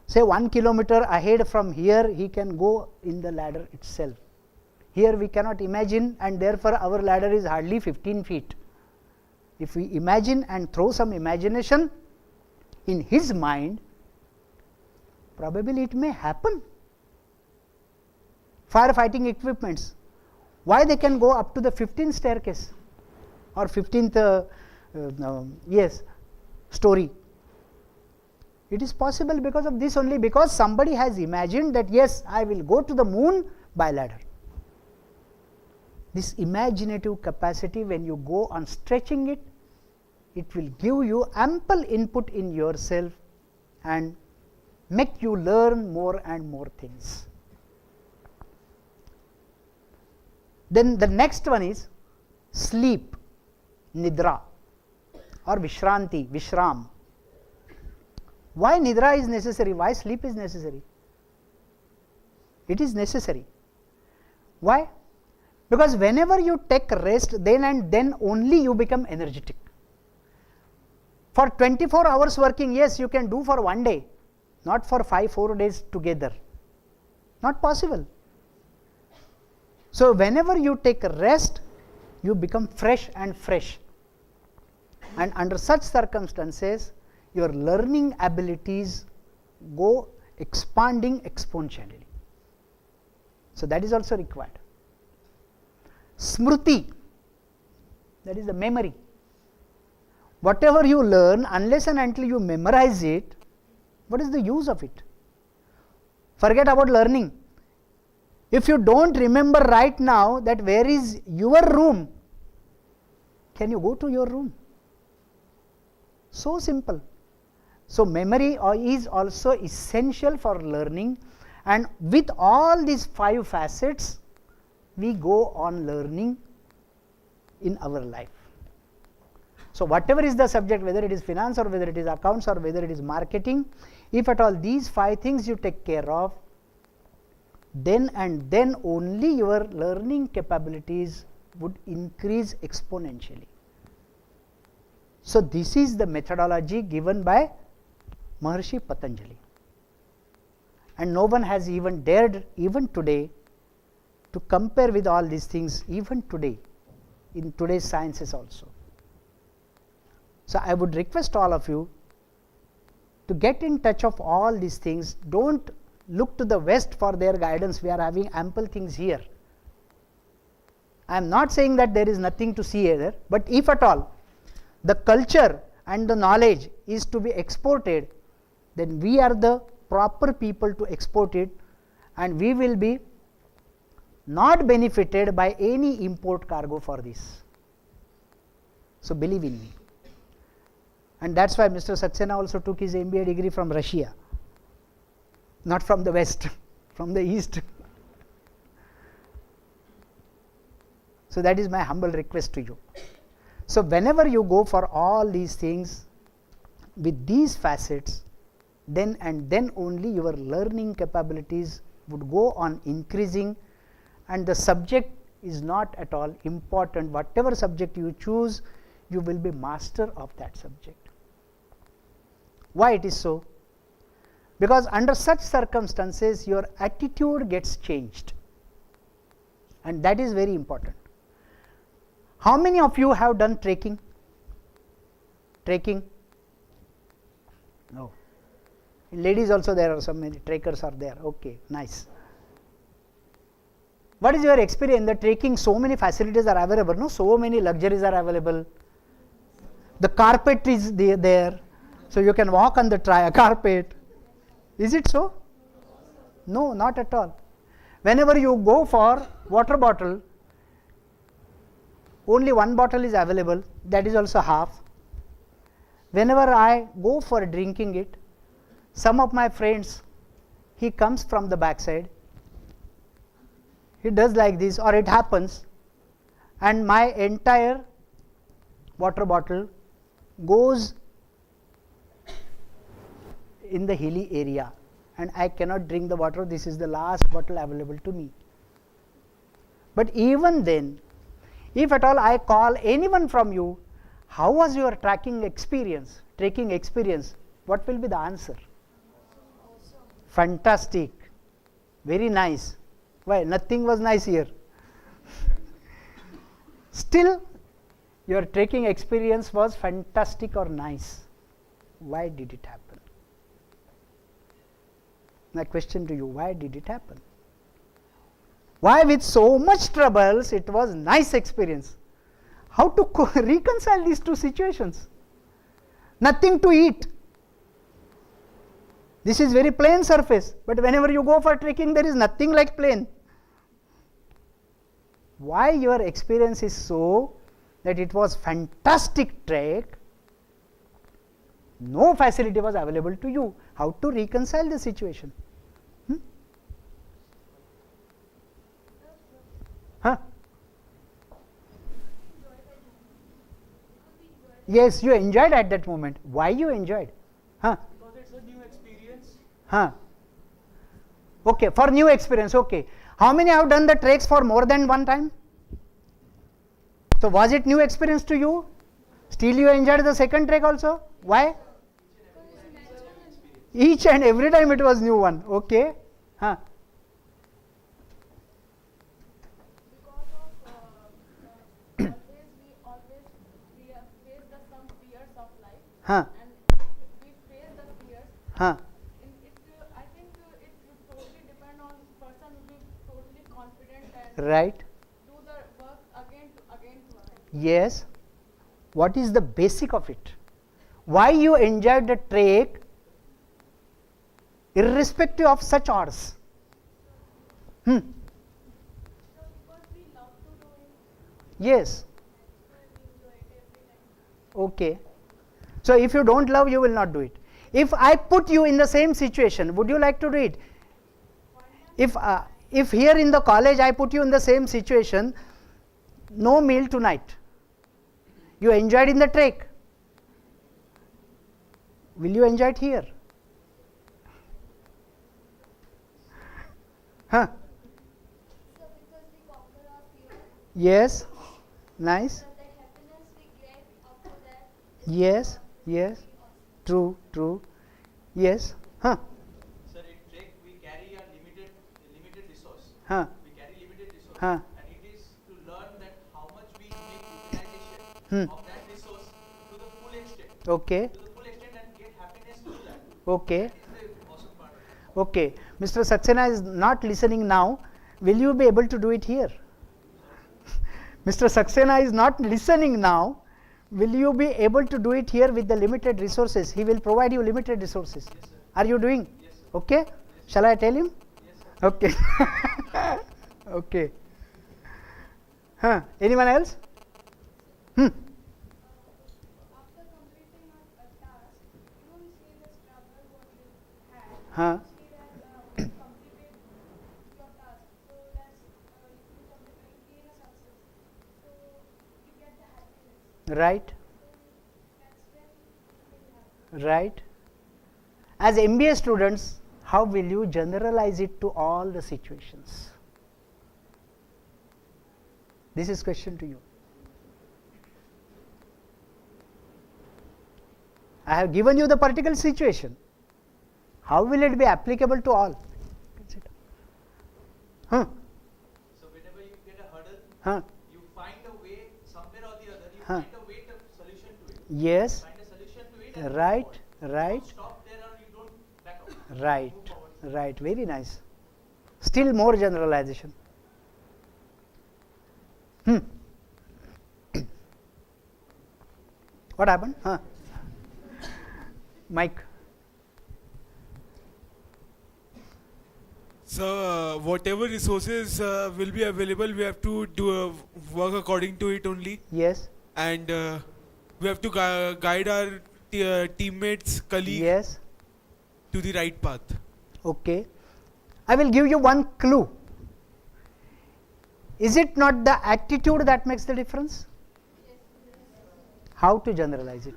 say 1 kilometer ahead from here he can go in the ladder itself. Here we cannot imagine, and therefore our ladder is hardly 15 feet. If we imagine and throw some imagination in his mind, probably it may happen. Firefighting equipments, why they can go up to the 15th staircase or 15th story? It is possible because of this only, because somebody has imagined that yes, I will go to the moon by ladder. This imaginative capacity, when you go on stretching it, it will give you ample input in yourself and make you learn more and more things. Then the next one is sleep, nidra or vishranti, vishram. Why nidra is necessary? Why sleep is necessary? It is necessary. Why? Because whenever you take rest, then and then only you become energetic. For 24 hours working, yes, you can do for one day, not for 4 days together. Not possible. So whenever you take rest, you become fresh, and under such circumstances your learning abilities go expanding exponentially. So that is also required. Smruti, that is the memory. Whatever you learn, unless and until you memorize it, what is the use of it? Forget about learning. If you don't remember right now that where is your room, can you go to your room? So simple. So memory is also essential for learning, and with all these 5 facets we go on learning in our life. So whatever is the subject, whether it is finance or whether it is accounts or whether it is marketing, if at all these 5 things you take care of, then and then only your learning capabilities would increase exponentially. So this is the methodology given by Maharshi Patanjali, and no one has even dared even today to compare with all these things, even today in today's sciences also. So I would request all of you to get in touch of all these things. Don't look to the West for their guidance. We are having ample things here. I am not saying that there is nothing to see here, but if at all the culture and the knowledge is to be exported, then we are the proper people to export it, and we will be not benefited by any import cargo for this. So believe in me. And that's why Mr. Saxena also took his MBA degree from Russia, not from the West, from the East. So that is my humble request to you. So whenever you go for all these things with these facets, then and then only your learning capabilities would go on increasing, and the subject is not at all important. Whatever subject you choose, you will be master of that subject. Why it is so? Because under such circumstances your attitude gets changed, and that is very important. How many of you have done trekking? Trekking? No. In ladies also there are some many trekkers are there. Okay, nice. What is your experience in the trekking? So many facilities are available, no? So many luxuries are available. The carpet is there, so you can walk on the carpet. Is it so? No, not at all. Whenever you go for water bottle, only one bottle is available, that is also half. Whenever I go for drinking it, some of my friends, he comes from the backside, he does like this, or it happens, and my entire water bottle goes in the hilly area, and I cannot drink the water. This is the last bottle available to me. But even then, if at all I call anyone from you, how was your trekking experience? What will be the answer? Fantastic, very nice. Why? Nothing was nice here. Still, your trekking experience was fantastic or nice. Why did it happen? My question to you, why did it happen? Why with so much troubles it was nice experience? How to reconcile these two situations? Nothing to eat. This is very plain surface, but whenever you go for trekking, there is nothing like plain. Why your experience is so that it was fantastic trek, no facility was available to you? How to reconcile the situation? Huh? Yes, you enjoyed at that moment. Why you enjoyed? Huh? Because it's a new experience. Huh? Okay, for new experience. Okay. How many have done the treks for more than one time? So was it new experience to you? Still you enjoyed the second trek also? Why? Each and every time it was new one. Okay. Huh? Huh? And we face the fears. Huh? I think it would totally depend on person who is totally confident and Right. do the work again. Yes. What is the basic of it? Why you enjoyed the trek irrespective of such odds? Yes. Okay. So if you don't love, you will not do it. If I put you in the same situation, would you like to do it? If here in the college I put you in the same situation, no meal tonight. You enjoyed in the trek. Will you enjoy it here? Huh? Yes. Nice. Yes. Yes. True. True. Yes. Huh? Sir, in trek we carry a limited resource. Huh? We carry limited resource. Huh? And it is to learn that how much we make utilization of that resource to the full extent. Okay. To the full extent and get happiness through that. Okay. That is the awesome part. Okay. Mr. Saxena is not listening now. Will you be able to do it here? Mr. Saxena is not listening now. Will you be able to do it here with the limited resources? He will provide you limited resources. Yes, sir. Are you doing? Yes, sir. Okay. Yes, Shall I tell him? Yes, sir. Okay. Okay. Huh? Anyone else? Hmm. After completing a task, you don't see the struggle what you had. Huh? You see that you completed your task. So that's you gain a success. So you get the happiness. Right. That's when you feel happy. Right. As MBA students, how will you generalize it to all the situations? This is question to you. I have given you the particular situation. How will it be applicable to all? Consider. Huh? So whenever you get a hurdle, Huh? you find a way somewhere or the other. You Huh. find a way to solution to it. Yes. Find a solution to it. And Right. move forward. Right. Don't stop there or you don't back out. Right. Move forward. Right. Very nice. Still more generalization. Hmm. What happened? Huh? Mike. So whatever resources will be available, we have to do work according to it only, Yes. and we have to guide our teammates, colleagues Yes. to the right path. Okay. I will give you one clue. Is it not the attitude that makes the difference? How to generalize it?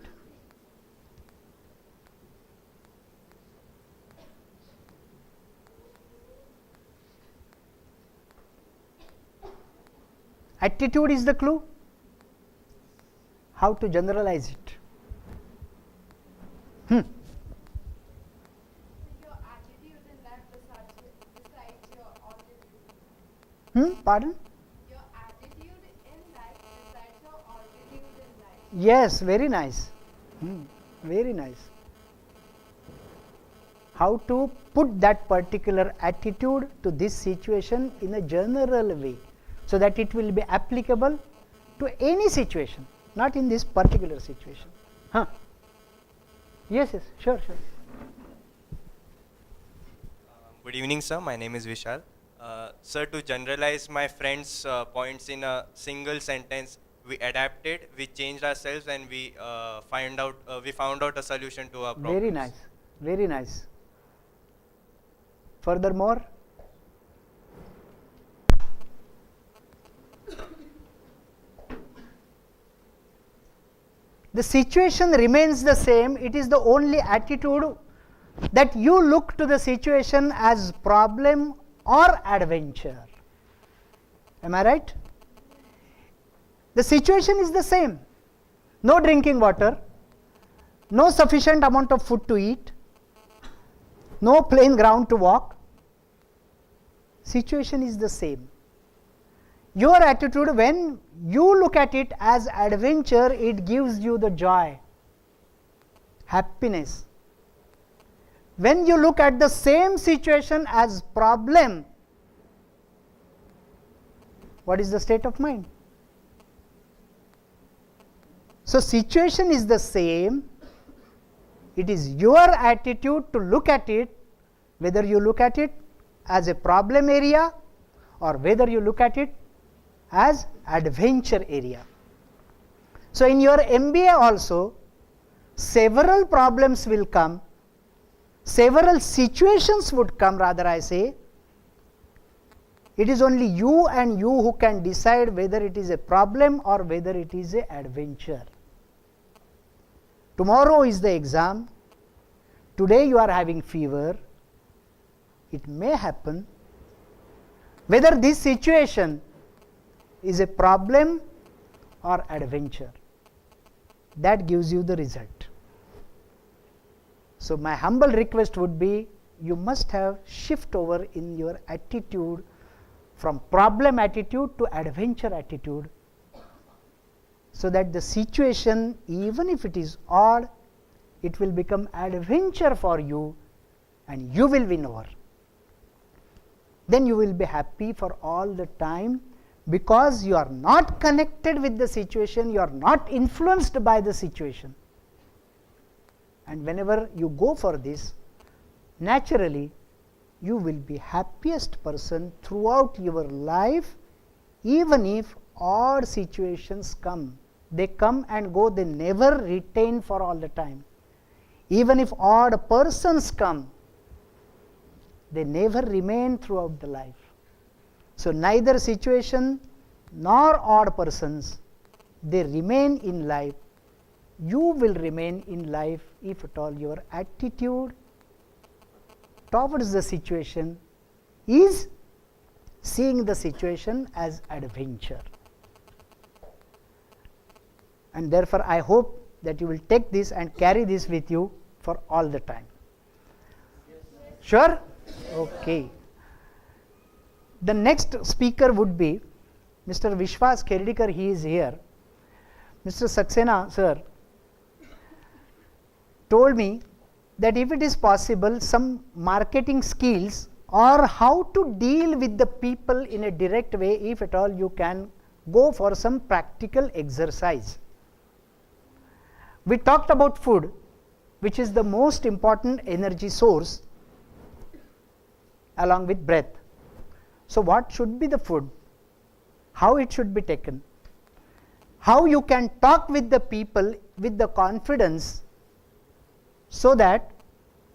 Attitude is the clue. How to generalize it? Your attitude in life decides your altitude. Pardon? Your attitude in life decides your altitude in life. Yes, very nice. Very nice. How to put that particular attitude to this situation in a general way, so that it will be applicable to any situation, not in this particular situation. Huh? Yes, yes, sure, sure. Good evening, sir. My name is Vishal. Sir, to generalize my friend's points in a single sentence, we adapted, we changed ourselves, and we found out a solution to our problem. Very nice, very nice. Furthermore, the situation remains the same. It is the only attitude that you look to the situation as problem or adventure. Am I right? The situation is the same. No drinking water, no sufficient amount of food to eat, no plain ground to walk. Situation is the same. Your attitude, when you look at it as adventure, it gives you the joy, happiness. When you look at the same situation as problem, what is the state of mind? So situation is the same. It is your attitude to look at it, whether you look at it as a problem area or whether you look at it as adventure area. So in your MBA also, several problems will come, several situations would come, rather I say. It is only you and you who can decide whether it is a problem or whether it is an adventure. Tomorrow is the exam. Today you are having fever. It may happen. Whether this situation is a problem or adventure, that gives you the result. So my humble request would be, you must have shift over in your attitude from problem attitude to adventure attitude, so that the situation, even if it is odd, it will become adventure for you and you will win over. Then you will be happy for all the time, because you are not connected with the situation, you are not influenced by the situation. And whenever you go for this, naturally you will be happiest person throughout your life, even if odd situations come. They come and go, they never retain for all the time. Even if odd persons come, they never remain throughout the life. So neither situation nor odd persons, they remain in life. You will remain in life if at all your attitude towards the situation is seeing the situation as adventure. And therefore I hope that you will take this and carry this with you for all the time. Sure? Okay. The next speaker would be Mr. Vishwas Kherdikar. He is here. Mr. Saxena sir told me that if it is possible, some marketing skills or how to deal with the people in a direct way, if at all you can go for some practical exercise. We talked about food, which is the most important energy source along with breath. So what should be the food? How it should be taken? How you can talk with the people with the confidence, so that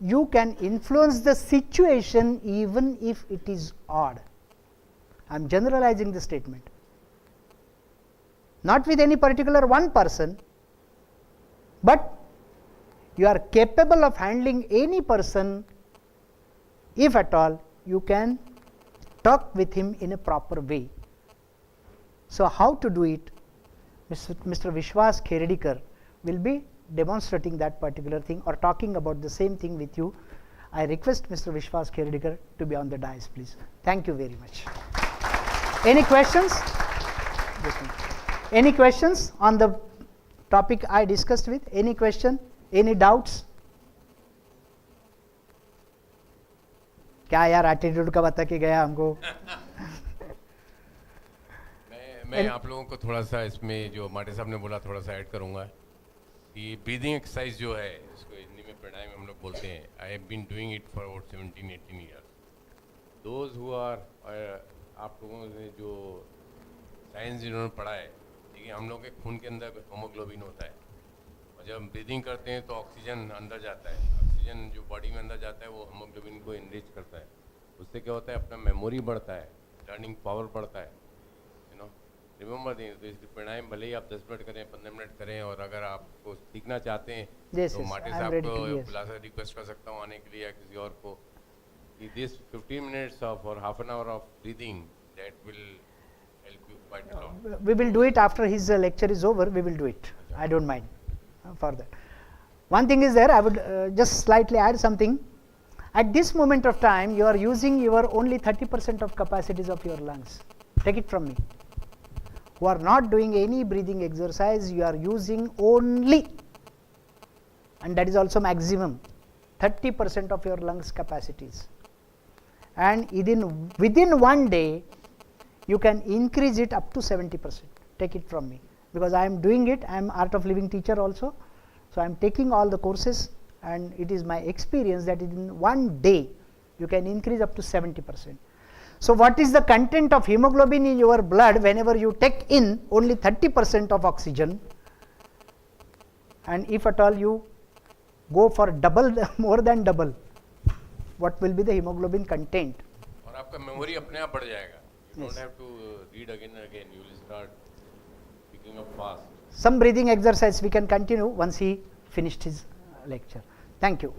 you can influence the situation even if it is odd. I am generalizing the statement. Not with any particular one person, but you are capable of handling any person if at all you can talk with him in a proper way. So how to do it? Mr. Vishwas Kherdikar will be demonstrating that particular thing or talking about the same thing with you. I request Mr. Vishwas Kherdikar to be on the dais, please. Thank you very much. Any questions? Any questions on the topic I discussed with? Any question? Any doubts? क्या यार attitude का बता के गया हमको. मैं आप लोगों को थोड़ा सा इसमें जो माटे साहब ने बोला थोड़ा सा ऐड करूंगा कि ब्रीदिंग एक्सरसाइज जो है, इसको हिंदी में प्राणायाम हम लोग बोलते हैं. I have been doing it for about 17-18 years. Those who are, आप लोगों ने जो साइंस जिन्होंने पढ़ा है, ठीक है, हम लोग के खून के अंदर होमोग्लोबिन होता है और जब हम ब्रीदिंग करते हैं तो ऑक्सीजन अंदर जाता है. ऑक्सीजन जो बॉडी में अंदर जाता है वो होमोग्लोबिन को इनरिच करता है. उससे क्या होता है, अपना मेमोरी बढ़ता है, लर्निंग पावर बढ़ता है. यू नो, रिमेंबर दिस प्राणायाम भले ही आप 10 मिनट करें, 15 मिनट करें, और अगर आपको सीखना चाहते हैं तो माटे साहब को बुला कर रिक्वेस्ट कर सकता हूँ आने के लिए या किसी और को. दिस 15 मिनट्स ऑफ और half an hour of breathing, that will help you quite a lot. We will do it after his lecture is over. We will do it. I don't mind for that. One thing is there, I would just slightly add something. At this moment of time, you are using your only 30% of capacities of your lungs. Take it from me. Who are not doing any breathing exercise, you are using only, and that is also maximum, 30% of your lungs capacities. And within one day, you can increase it up to 70%. Take it from me, because I am doing it. I am Art of Living teacher also, so I am taking all the courses, and it is my experience that in one day you can increase up to 70%. So what is the content of hemoglobin in your blood whenever you take in only 30% of oxygen, and if at all you go for double, more than double, what will be the hemoglobin content? और आपका memory अपने आप बढ़ जाएगा. You don't have to read again and again. You will start picking up fast. Some breathing exercise we can continue once he finished his lecture. Thank you.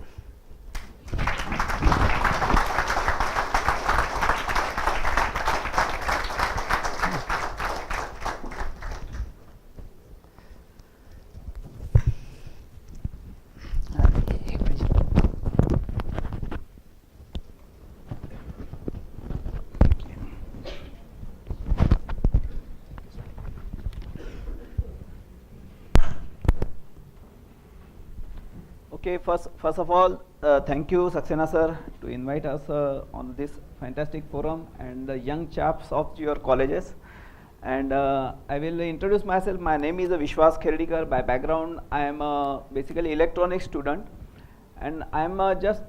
Okay, first of all, thank you, Saxena sir, to invite us on this fantastic forum and the young chaps of your colleges. And I will introduce myself. My name is Vishwas Kherdikar. By background, I am basically electronics student, and I am just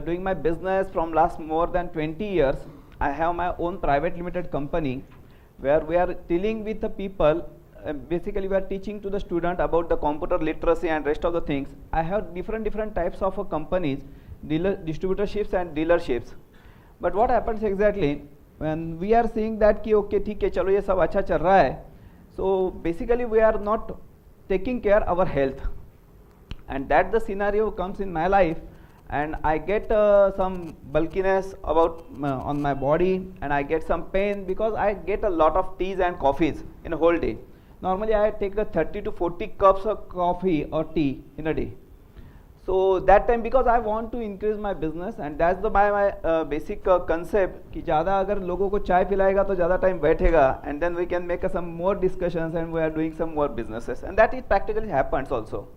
doing my business from last more than 20 years. I have my own private limited company where we are dealing with the people. Basically, we are teaching to the student about the computer literacy and rest of the things. I have different types of companies, distributorships and dealerships. But what happens exactly when we are seeing that कि okay ठीक है चलो ये सब अच्छा चल रहा है, so basically we are not taking care our health, and that the scenario comes in my life, and I get some bulkiness about on my body, and I get some pain because I get a lot of teas and coffees in a whole day. Normally I take 30 to 40 cups of coffee or tea in a day. So that time, because I want to increase my business, and that's the my basic concept कि ज़्यादा अगर लोगों को चाय पिलाएगा तो ज़्यादा time बैठेगा, and then we can make some more discussions and we are doing some more businesses, and that it practically happens also.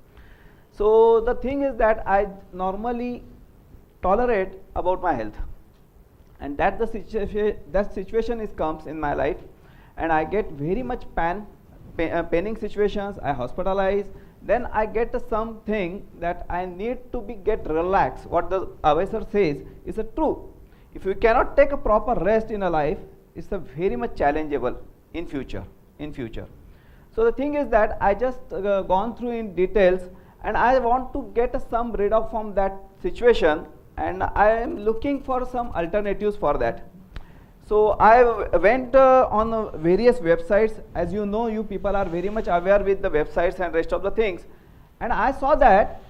So the thing is that I normally tolerate about my health, and that the situation is comes in my life, and I get very much paining situations. I hospitalize, then I get something that I need to be get relaxed. What the Avesar says is true. If you cannot take a proper rest in a life, it's a very much challengeable in future. So the thing is that I just gone through in details, and I want to get some rid of from that situation, and I am looking for some alternatives for that. So I went on various websites. As you know, you people are very much aware with the websites and rest of the things, and I saw that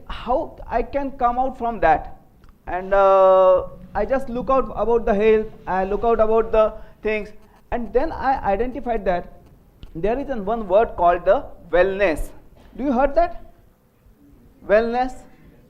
how I can come out from that, and I just look out about the health, I look out about the things, and then I identified that there is one word called the wellness. Do you heard that? Wellness,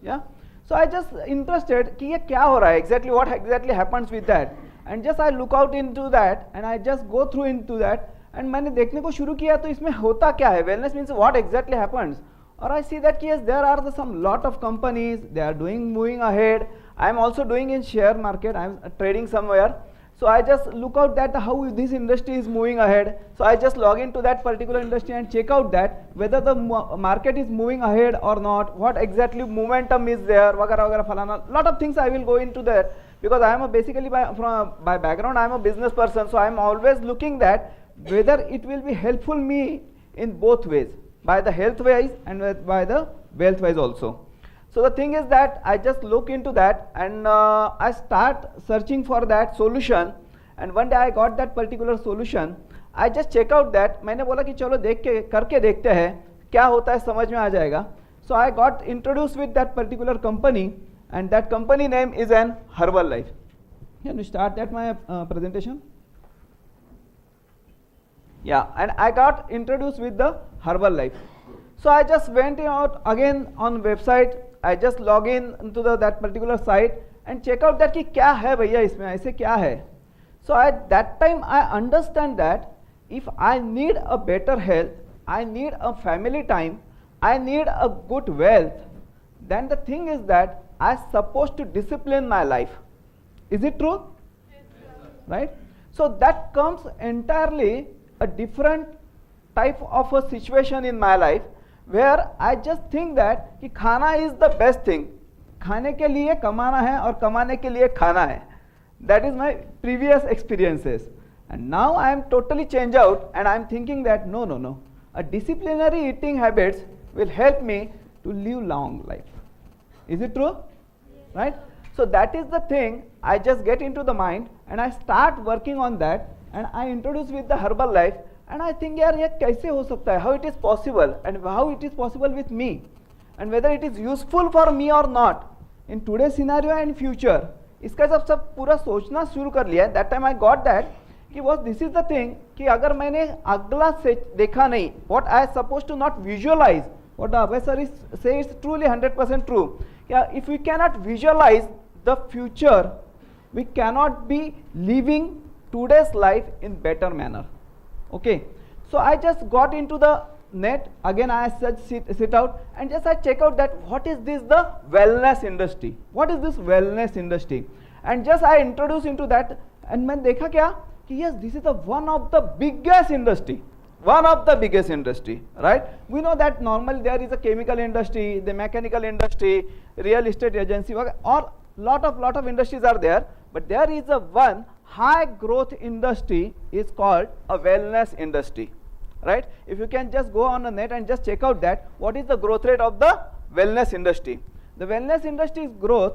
yeah. So I just interested कि ये क्या हो रहा है exactly, what exactly happens with that. And just I look out into that, and I just go through into that, and मैंने देखने को शुरू किया तो इसमें होता क्या है. Wellness means what exactly happens. Or I see that yes, there are some lot of companies, they are moving ahead. I am also doing in share market, I am trading somewhere. So I just look out that how this industry is moving ahead. So I just log into that particular industry and check out that whether the market is moving ahead or not, what exactly momentum is there, वगैरह वगैरह फलाना. Lot of things I will go into that, because I am basically by background I am a business person. So I am always looking that whether it will be helpful me in both ways, by the health wise and by the wealth wise also. So the thing is that I just look into that, and I start searching for that solution, and one day I got that particular solution. I just check out that, मैंने बोला कि चलो देख के करके देखते हैं क्या होता है, समझ में आ जाएगा. So I got introduced with that particular company, and that company name is an Herbalife. Can you start that my presentation? Yeah, and I got introduced with the Herbalife. So I just went out again on website. I just log in into that particular site and check out that कि क्या है भैया इसमें, ऐसे क्या है. So at that time I understand that if I need a better health, I need a family time, I need a good wealth, then the thing is that I supposed to discipline my life. Is it true? Yes, right? So that comes entirely a different type of a situation in my life, where I just think that कि खाना is the best thing. खाने के लिए कमाना है और कमाने के लिए खाना है. That is my previous experiences. And now I am totally changed out and I am thinking that no. A disciplinary eating habits will help me to live long life. Is it true? Right? So that is the thing. I just get into the mind and I start working on that and I introduce with the herbal life and I think यार ये कैसे हो सकता है? How it is possible and how it is possible with me and whether it is useful for me or not in today's scenario and future. इसका जब सब पूरा सोचना शुरू कर लिया, that time I got that कि was this is the thing कि अगर मैंने अगला से देखा नहीं, what I supposed to not visualize, what the Abhay sir is say is truly 100% true. If we cannot visualize the future, we cannot be living today's life in better manner. Okay, so I just got into the net again. I just sit out and just I check out that what is this the wellness industry, what is this wellness industry, and just I introduce into that and मैंने देखा क्या कि yes, this is the one of the biggest industry. One of the biggest industry, right? We know that normally there is a chemical industry, the mechanical industry, real estate agency, or lot of industries are there, but there is a one high growth industry is called a wellness industry, right? If you can just go on the net and just check out that what is the growth rate of the wellness industry. The wellness industry's growth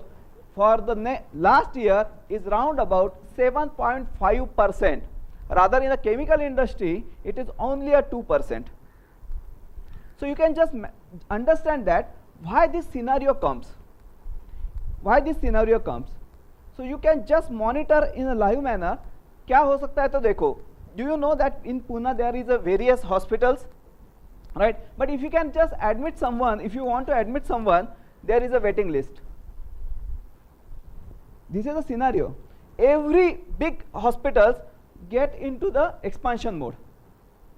for the last year is round about 7.5%. Rather in the chemical industry, it is only a 2%. So you can just understand that why this scenario comes. Why this scenario comes. So you can just monitor in a live manner. क्या हो सकता है तो देखो. Do you know that in Pune there is a various hospitals, right? But if you can just admit someone, if you want to admit someone, there is a waiting list. This is a scenario. Every big hospitals get into the expansion mode.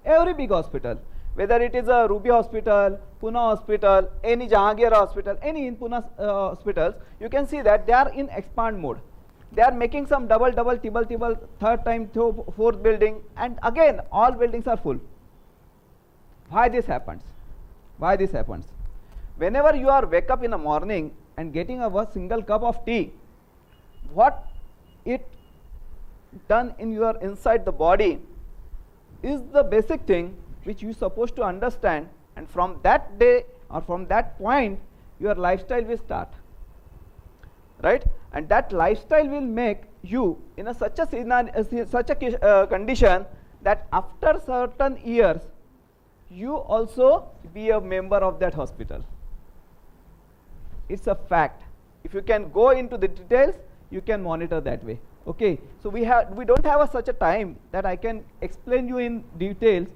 Every big hospital, whether it is a Ruby Hospital, Pune Hospital, any Jahangir Hospital, any in Pune hospitals, you can see that they are in expand mode. They are making some double, triple, third time, fourth building, and again all buildings are full. Why this happens? Why this happens? Whenever you are wake up in the morning and getting a single cup of tea, what it done in your inside the body is the basic thing which you supposed to understand, and from that day or from that point your lifestyle will start, right? And that lifestyle will make you in a such a condition that after certain years you also be a member of that hospital. It's a fact. If you can go into the details, you can monitor that way. Okay, so we don't have such a time that I can explain you in details.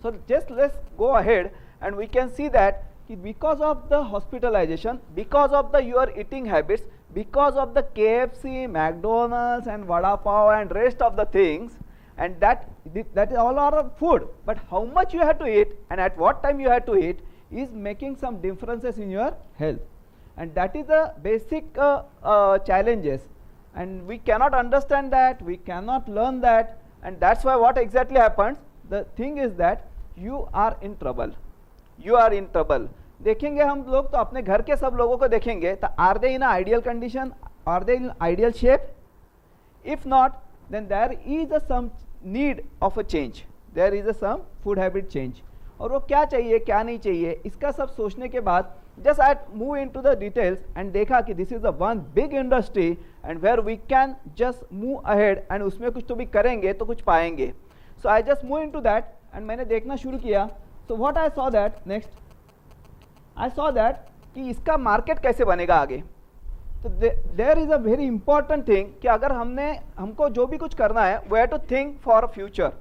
So just let's go ahead and we can see that because of the hospitalization, because of your eating habits, because of the KFC, McDonald's and Vada Pav and rest of the things, and that is all our food, but how much you have to eat and at what time you have to eat is making some differences in your health, and that is the basic challenges. And we cannot understand that, we cannot learn that, and that's why what exactly happens, the thing is that you are in trouble. You are in trouble. देखेंगे हम लोग तो अपने घर के सब लोगों को देखेंगे तो are they in an ideal condition, are they in ideal shape? If not, then there is some need of a change, there is some food habit change. और वो क्या चाहिए क्या नहीं चाहिए इसका सब सोचने के बाद just I move into the details and देखा कि this is the one big industry and where we can just move ahead and उसमें कुछ तो भी करेंगे तो कुछ पाएंगे. So I just move into that and मैंने देखना शुरू किया. So what I saw that next, I saw that कि इसका मार्केट कैसे बनेगा आगे. तो there is a very important thing कि अगर हमको जो भी कुछ करना है we have to think for future.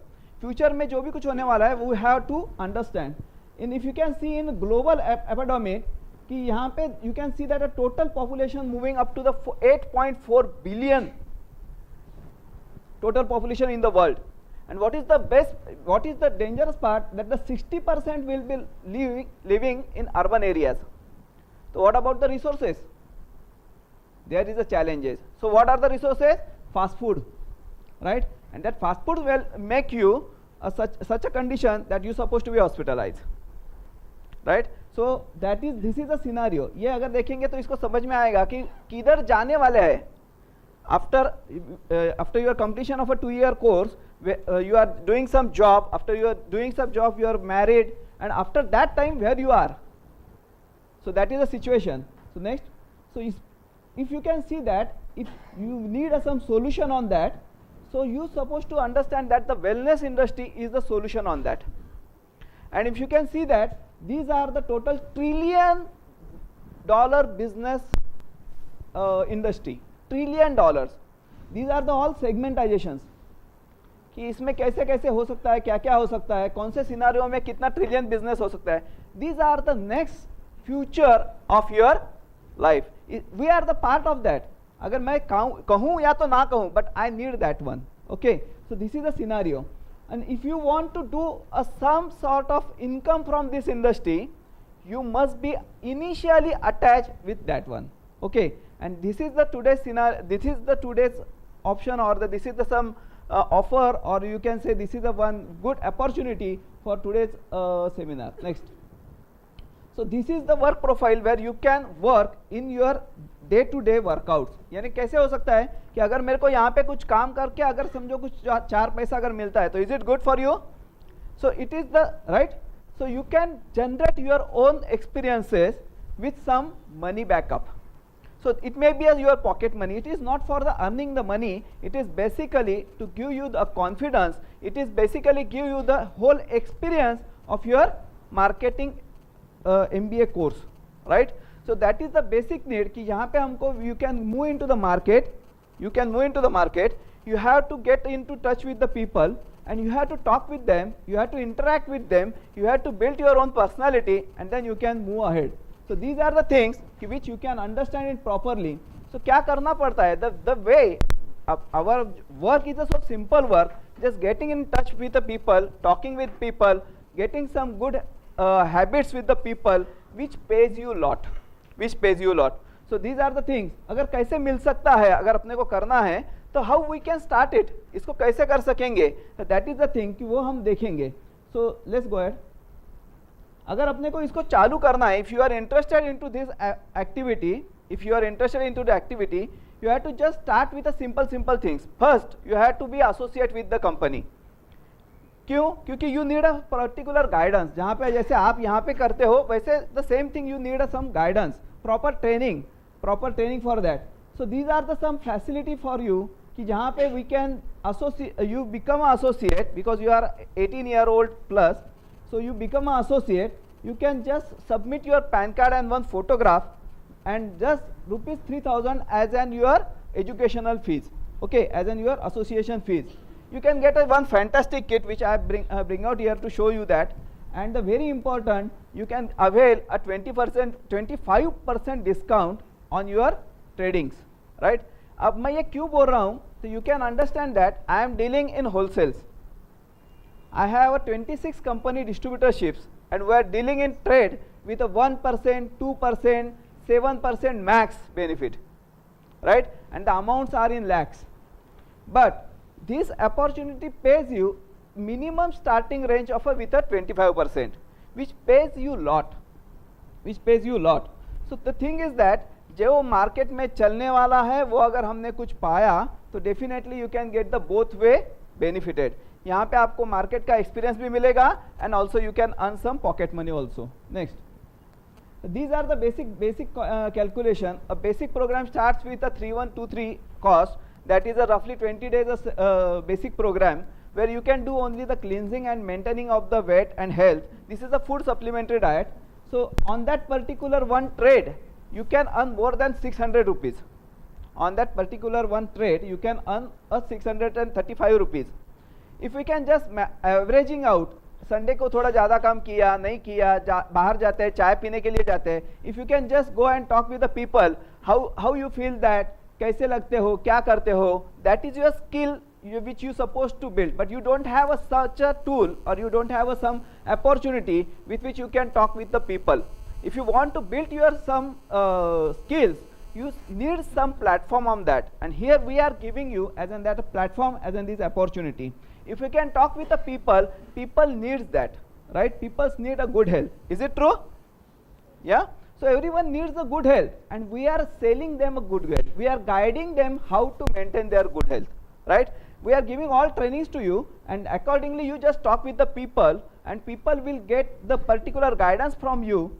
Future में जो भी कुछ होने वाला है we have to understand. And if you can see in global epidemic कि यहाँ पे you can see that a total population moving up to the 8.4 billion total population in the world. And what is the dangerous part, that the 60% will be living in urban areas. So what about the resources? There is a challenges. So what are the resources? Fast food, right? And that fast food will make you such a condition that you supposed to be hospitalized, right? So this is a scenario. ये अगर देखेंगे तो इसको समझ में आएगा कि किधर जाने वाले हैं. after your completion of a 2-year course, you are doing some job. After you are doing some job, you are married, and after that time, where you are? So that is the situation. So next, so if you can see that, if you need some solution on that, so you supposed to understand that the wellness industry is the solution on that. And if you can see that, these are the total $1 trillion business industry, $1 trillion. These are the all segmentizations. कि इसमें कैसे कैसे हो सकता है, क्या क्या हो सकता है, कौन से सिनारियो में कितना ट्रिलियन बिजनेस हो सकता है. These are the next future of your life. We are the part of that. अगर मैं कहूँ या तो ना कहूँ, but I need that one. Okay, so this is the scenario. And if you want to do some sort of income from this industry, you must be initially attached with that one. Okay, and this is the today's scenario. This is the today's option, or this is the some offer, or you can say this is the one good opportunity for today's seminar. Next. So this is the work profile where you can work in your day to day workouts. यानी कैसे हो सकता है कि अगर मेरे को यहाँ पे कुछ काम करके अगर समझो कुछ 4 पैसा अगर मिलता है, तो is it good for you? So it is the right. So you can generate your own experiences with some money backup. So it may be as your pocket money. It is not for the earning the money. It is basically to give you the confidence. It is basically give you the whole experience of your marketing MBA course, right? So that is the basic need कि यहाँ पे हमको you can move into the market. You can move into the market. You have to get into touch with the people, and you have to talk with them. You have to interact with them. You have to build your own personality, and then you can move ahead. So these are the things which you can understand it properly. So क्या करना पड़ता है? The way our work is a so simple work. Just getting in touch with the people, talking with people, getting some good habits with the people, which pays you a lot. Which pays you a lot. So these are the things. अगर कैसे मिल सकता है, अगर अपने को करना है, तो how we can start it? इसको कैसे कर सकेंगे? So that is the thing कि वो हम देखेंगे. So let's go ahead. अगर अपने को इसको चालू करना है, if you are interested into this activity, if you are interested into the activity, you have to just start with a simple things. First, you have to be associate with the company. क्यों? क्योंकि you need a particular guidance. जहाँ पे जैसे आप यहाँ पे करते हो, वैसे the same thing you need some guidance, proper training for that. So these are the some facility for you कि जहाँ पे we can associate, you become an associate because you are 18-year-old plus. So you become an associate. You can just submit your PAN card and one photograph, and just rupees 3,000 as an your educational fees. Okay, as an your association fees. You can get one fantastic kit which I bring out here to show you that. And the very important, you can avail a 25% discount on your tradings, right? अब मैं ये क्यों बोल रहा हूँ? So you can understand that I am dealing in wholesales. I have a 26 company distributorships, and we are dealing in trade with a 1%, 2%, 7% max benefit, right? And the amounts are in lakhs. But this opportunity pays you minimum starting range of with a 25%, which pays you lot. So the thing is that जो market में चलने वाला है वो अगर हमने कुछ पाया तो definitely you can get the both way benefited. यहाँ पे आपको मार्केट का एक्सपीरियंस भी मिलेगा and also you can earn some pocket money also. Next, these are the basic calculation. A basic program starts with a 3123 cost, that is a roughly 20 days basic program where you can do only the cleansing and maintaining of the weight and health. This is a food supplementary diet. So on that particular one trade you can earn more than 600 rupees. On that particular one trade you can earn a 635 rupees. If we can just averaging out, Sunday को थोड़ा ज़्यादा काम किया नहीं किया, बाहर जाते हैं चाय पीने के लिए जाते हैं, if you can just go and talk with the people, how you feel that, कैसे लगते हो, क्या करते हो, that is your skill which you supposed to build, but you don't have such a tool, or you don't have some opportunity with which you can talk with the people. If you want to build your some skills, you need some platform on that, and here we are giving you as in that a platform, as in this opportunity. If you can talk with the people needs that, right? People need a good health. Is it true? Yeah. So everyone needs a good health, and we are selling them a good health. We are guiding them how to maintain their good health, right? We are giving all trainings to you, and accordingly you just talk with the people, and people will get the particular guidance from you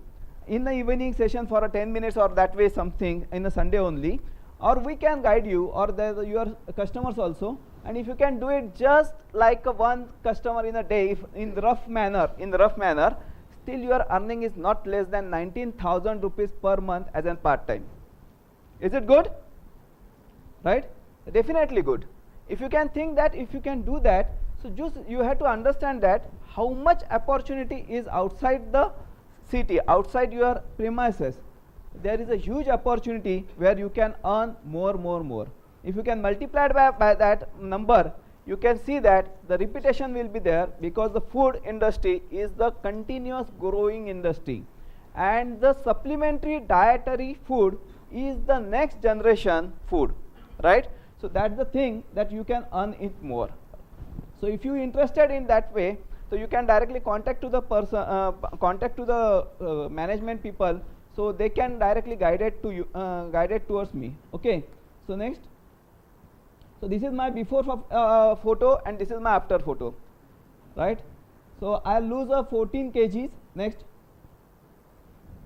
in the evening session for a 10 minutes or that way something in a Sunday only, or we can guide you, or your customers also. And if you can do it just like one customer in a day, if in the rough manner, still your earning is not less than 19,000 rupees per month as a part-time. Is it good? Right? Definitely good. If you can think that, if you can do that, so just you have to understand that how much opportunity is outside the city, outside your premises. There is a huge opportunity where you can earn more. If you can multiply it by that number, you can see that the repetition will be there, because the food industry is the continuous growing industry, and the supplementary dietary food is the next generation food, right? So that's the thing that you can earn it more. So if you interested in that way, so you can directly contact to the person, management people, so they can directly guide it to you, guide it towards me. Okay. So next. So this is my before photo, and this is my after photo, right? So I'll lose 14 kgs. Next.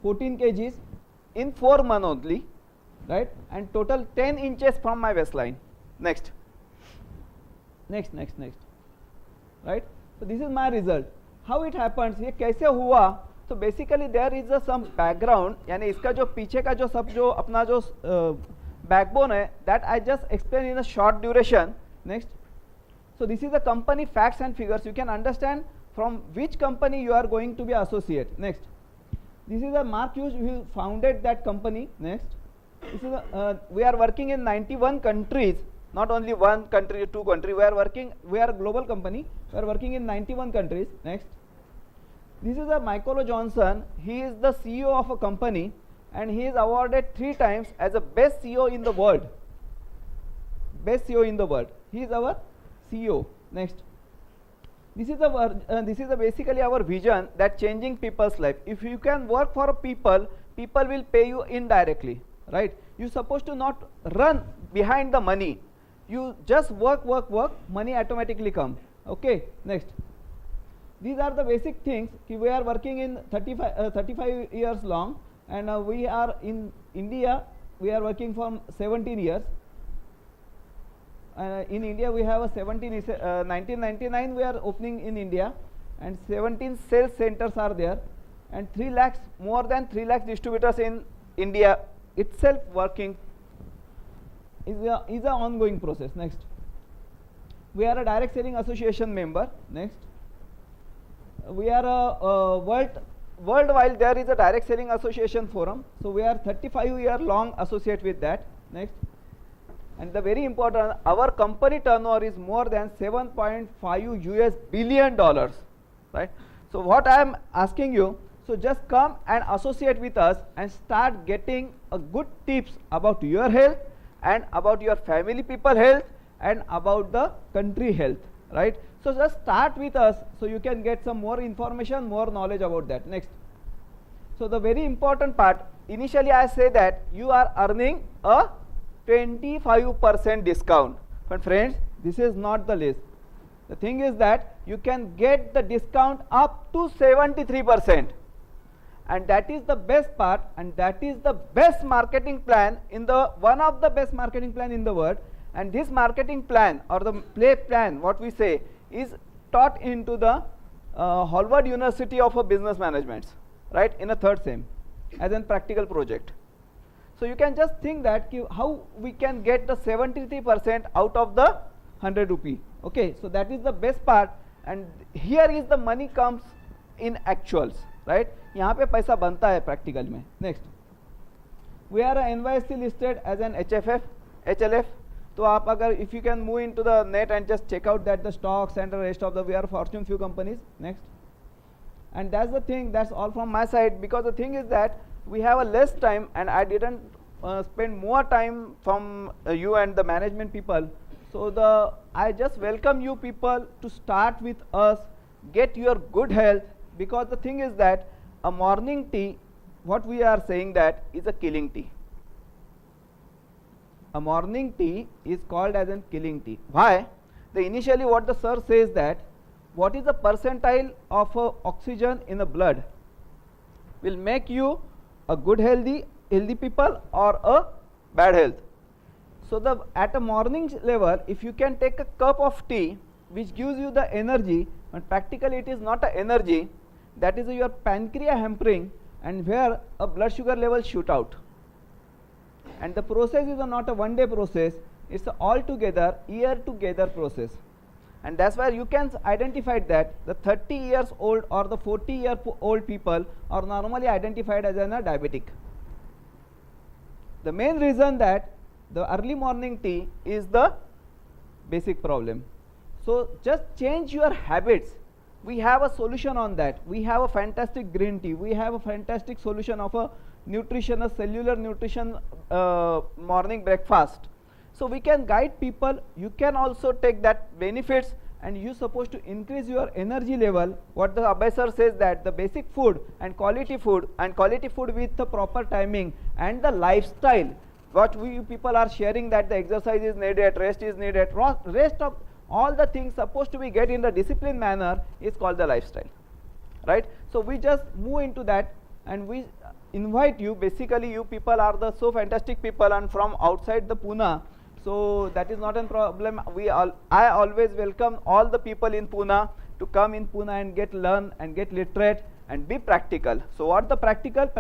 14 kgs in 4 months only, right? And total 10 inches from my waistline. Next. Right? So this is my result. How it happens? ये कैसे हुआ? So basically there is some background, यानी इसका जो पीछे का जो सब जो अपना जो backbone है, that I just explain in a short duration. Next. So this is the company facts and figures. You can understand from which company you are going to be associate. Next. This is a Mark Hughes who founded that company. Next. This is we are working in 91 countries, not only one country, 2 countries. We are a global company. We are working in 91 countries. Next. This is a Michael Johnson. He is the CEO of a company, and he is awarded 3 times as the best CEO in the world. Best CEO in the world. He is our CEO. Next. This is basically our vision, that changing people's life. If you can work for people, people will pay you indirectly, right? You're supposed to not run behind the money. You just work, money automatically come. Okay. Next. These are the basic things. We are working in 35 years long, and we are in India. We are working for 17 years. In India, we have a 1999 we are opening in India, and 17 sales centers are there, and more than 3 lakhs distributors in India itself working. Is an ongoing process. Next. We are a direct selling association member. Next. We are a worldwide there is a direct selling association forum, so we are 35-year long associate with that. Next. And the very important, our company turnover is more than $7.5 billion, right? So what I am asking you, so just come and associate with us and start getting a good tips about your health, and about your family people health, and about the country health, right? So just start with us, so you can get some more information, more knowledge about that. Next. So the very important part, initially I say that you are earning a 25% discount, but friends, this is not the list. The thing is that you can get the discount up to 73%, and that is the best part, and that is the best marketing plan in the one of the best marketing plan in the world. And this marketing plan, or the play plan, what we say, is taught into the Harvard University of Business Management, right, in a 3rd sem as a practical project. So you can just think that how we can get the 73% out of the 100 rupee. Okay, so that is the best part, and here is the money comes in actuals, right? यहाँ पे पैसा बनता है practical में. Next. We are NYSE listed as an HLF. तो आप अगर if you can move into the net and just check out that the stocks and the rest of the we are Fortune few companies. Next. And that's the thing, that's all from my side, because the thing is that we have a less time, and I didn't spend more time from you and the management people. So I just welcome you people to start with us, get your good health, because the thing is that a morning tea what we are saying that is a killing tea. A morning tea is called as a killing tea. Why? Initially what the sir says that what is the percentile of oxygen in the blood will make you a good healthy people or a bad health. So at a morning level, if you can take a cup of tea which gives you the energy, but practically it is not a energy, that is your pancreas hampering, and where a blood sugar level shoot out. And the process is not a one day process, it's a altogether year together process. And that's why you can identify that the 30 years old or the 40-year-old people are normally identified as a diabetic. The main reason that the early morning tea is the basic problem. So just change your habits. We have a solution on that. We have a fantastic green tea. We have a fantastic solution of a cellular nutrition morning breakfast. So we can guide people. You can also take that benefits, and you supposed to increase your energy level. What the Abhay sir says that the basic food and quality food with the proper timing and the lifestyle. What we people are sharing that the exercise is needed, rest is needed, rest of all the things supposed to be get in the disciplined manner is called the lifestyle, right? So we just move into that, and we invite you. Basically you people are the so fantastic people and from outside the Pune, so that is not a problem. I always welcome all the people in Pune to come in Pune and learn and get literate and be practical. So what the practical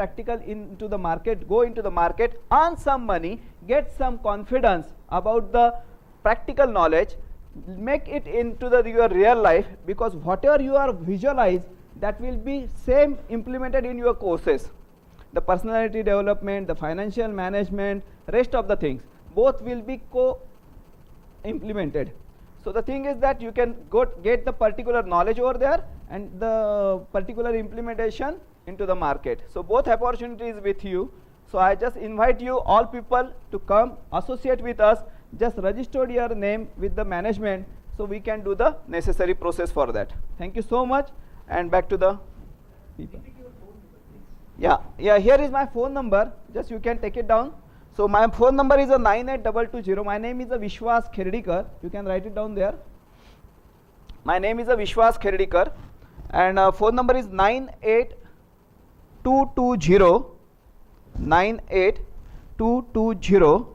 into the market, go into the market, earn some money, get some confidence about the practical knowledge, make it into your real life, because whatever you are visualize, that will be same implemented in your courses. The personality development, the financial management, rest of the things, both will be co-implemented. So the thing is that you can get the particular knowledge over there and the particular implementation into the market. So both opportunities with you. So I just invite you all people to come associate with us. Just register your name with the management so we can do the necessary process for that. Thank you so much, and back to the people. Yeah, here is my phone number. Just you can take it down. So my phone number is 98220. My name is Vishwas Kherdikar. You can write it down there. My name is Vishwas Kherdikar, and phone number is 98220 98220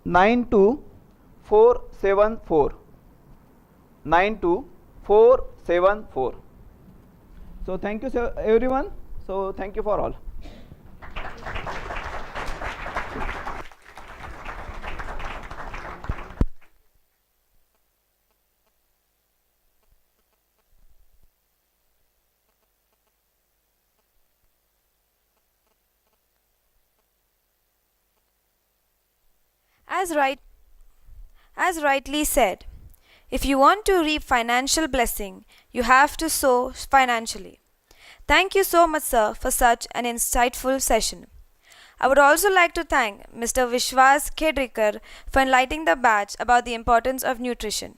92474 92474. So thank you sir, everyone. So thank you for all. As rightly said, if you want to reap financial blessing, you have to sow financially. Thank you so much, sir, for such an insightful session. I would also like to thank Mr. Vishwas Kherdikar for enlightening the batch about the importance of nutrition.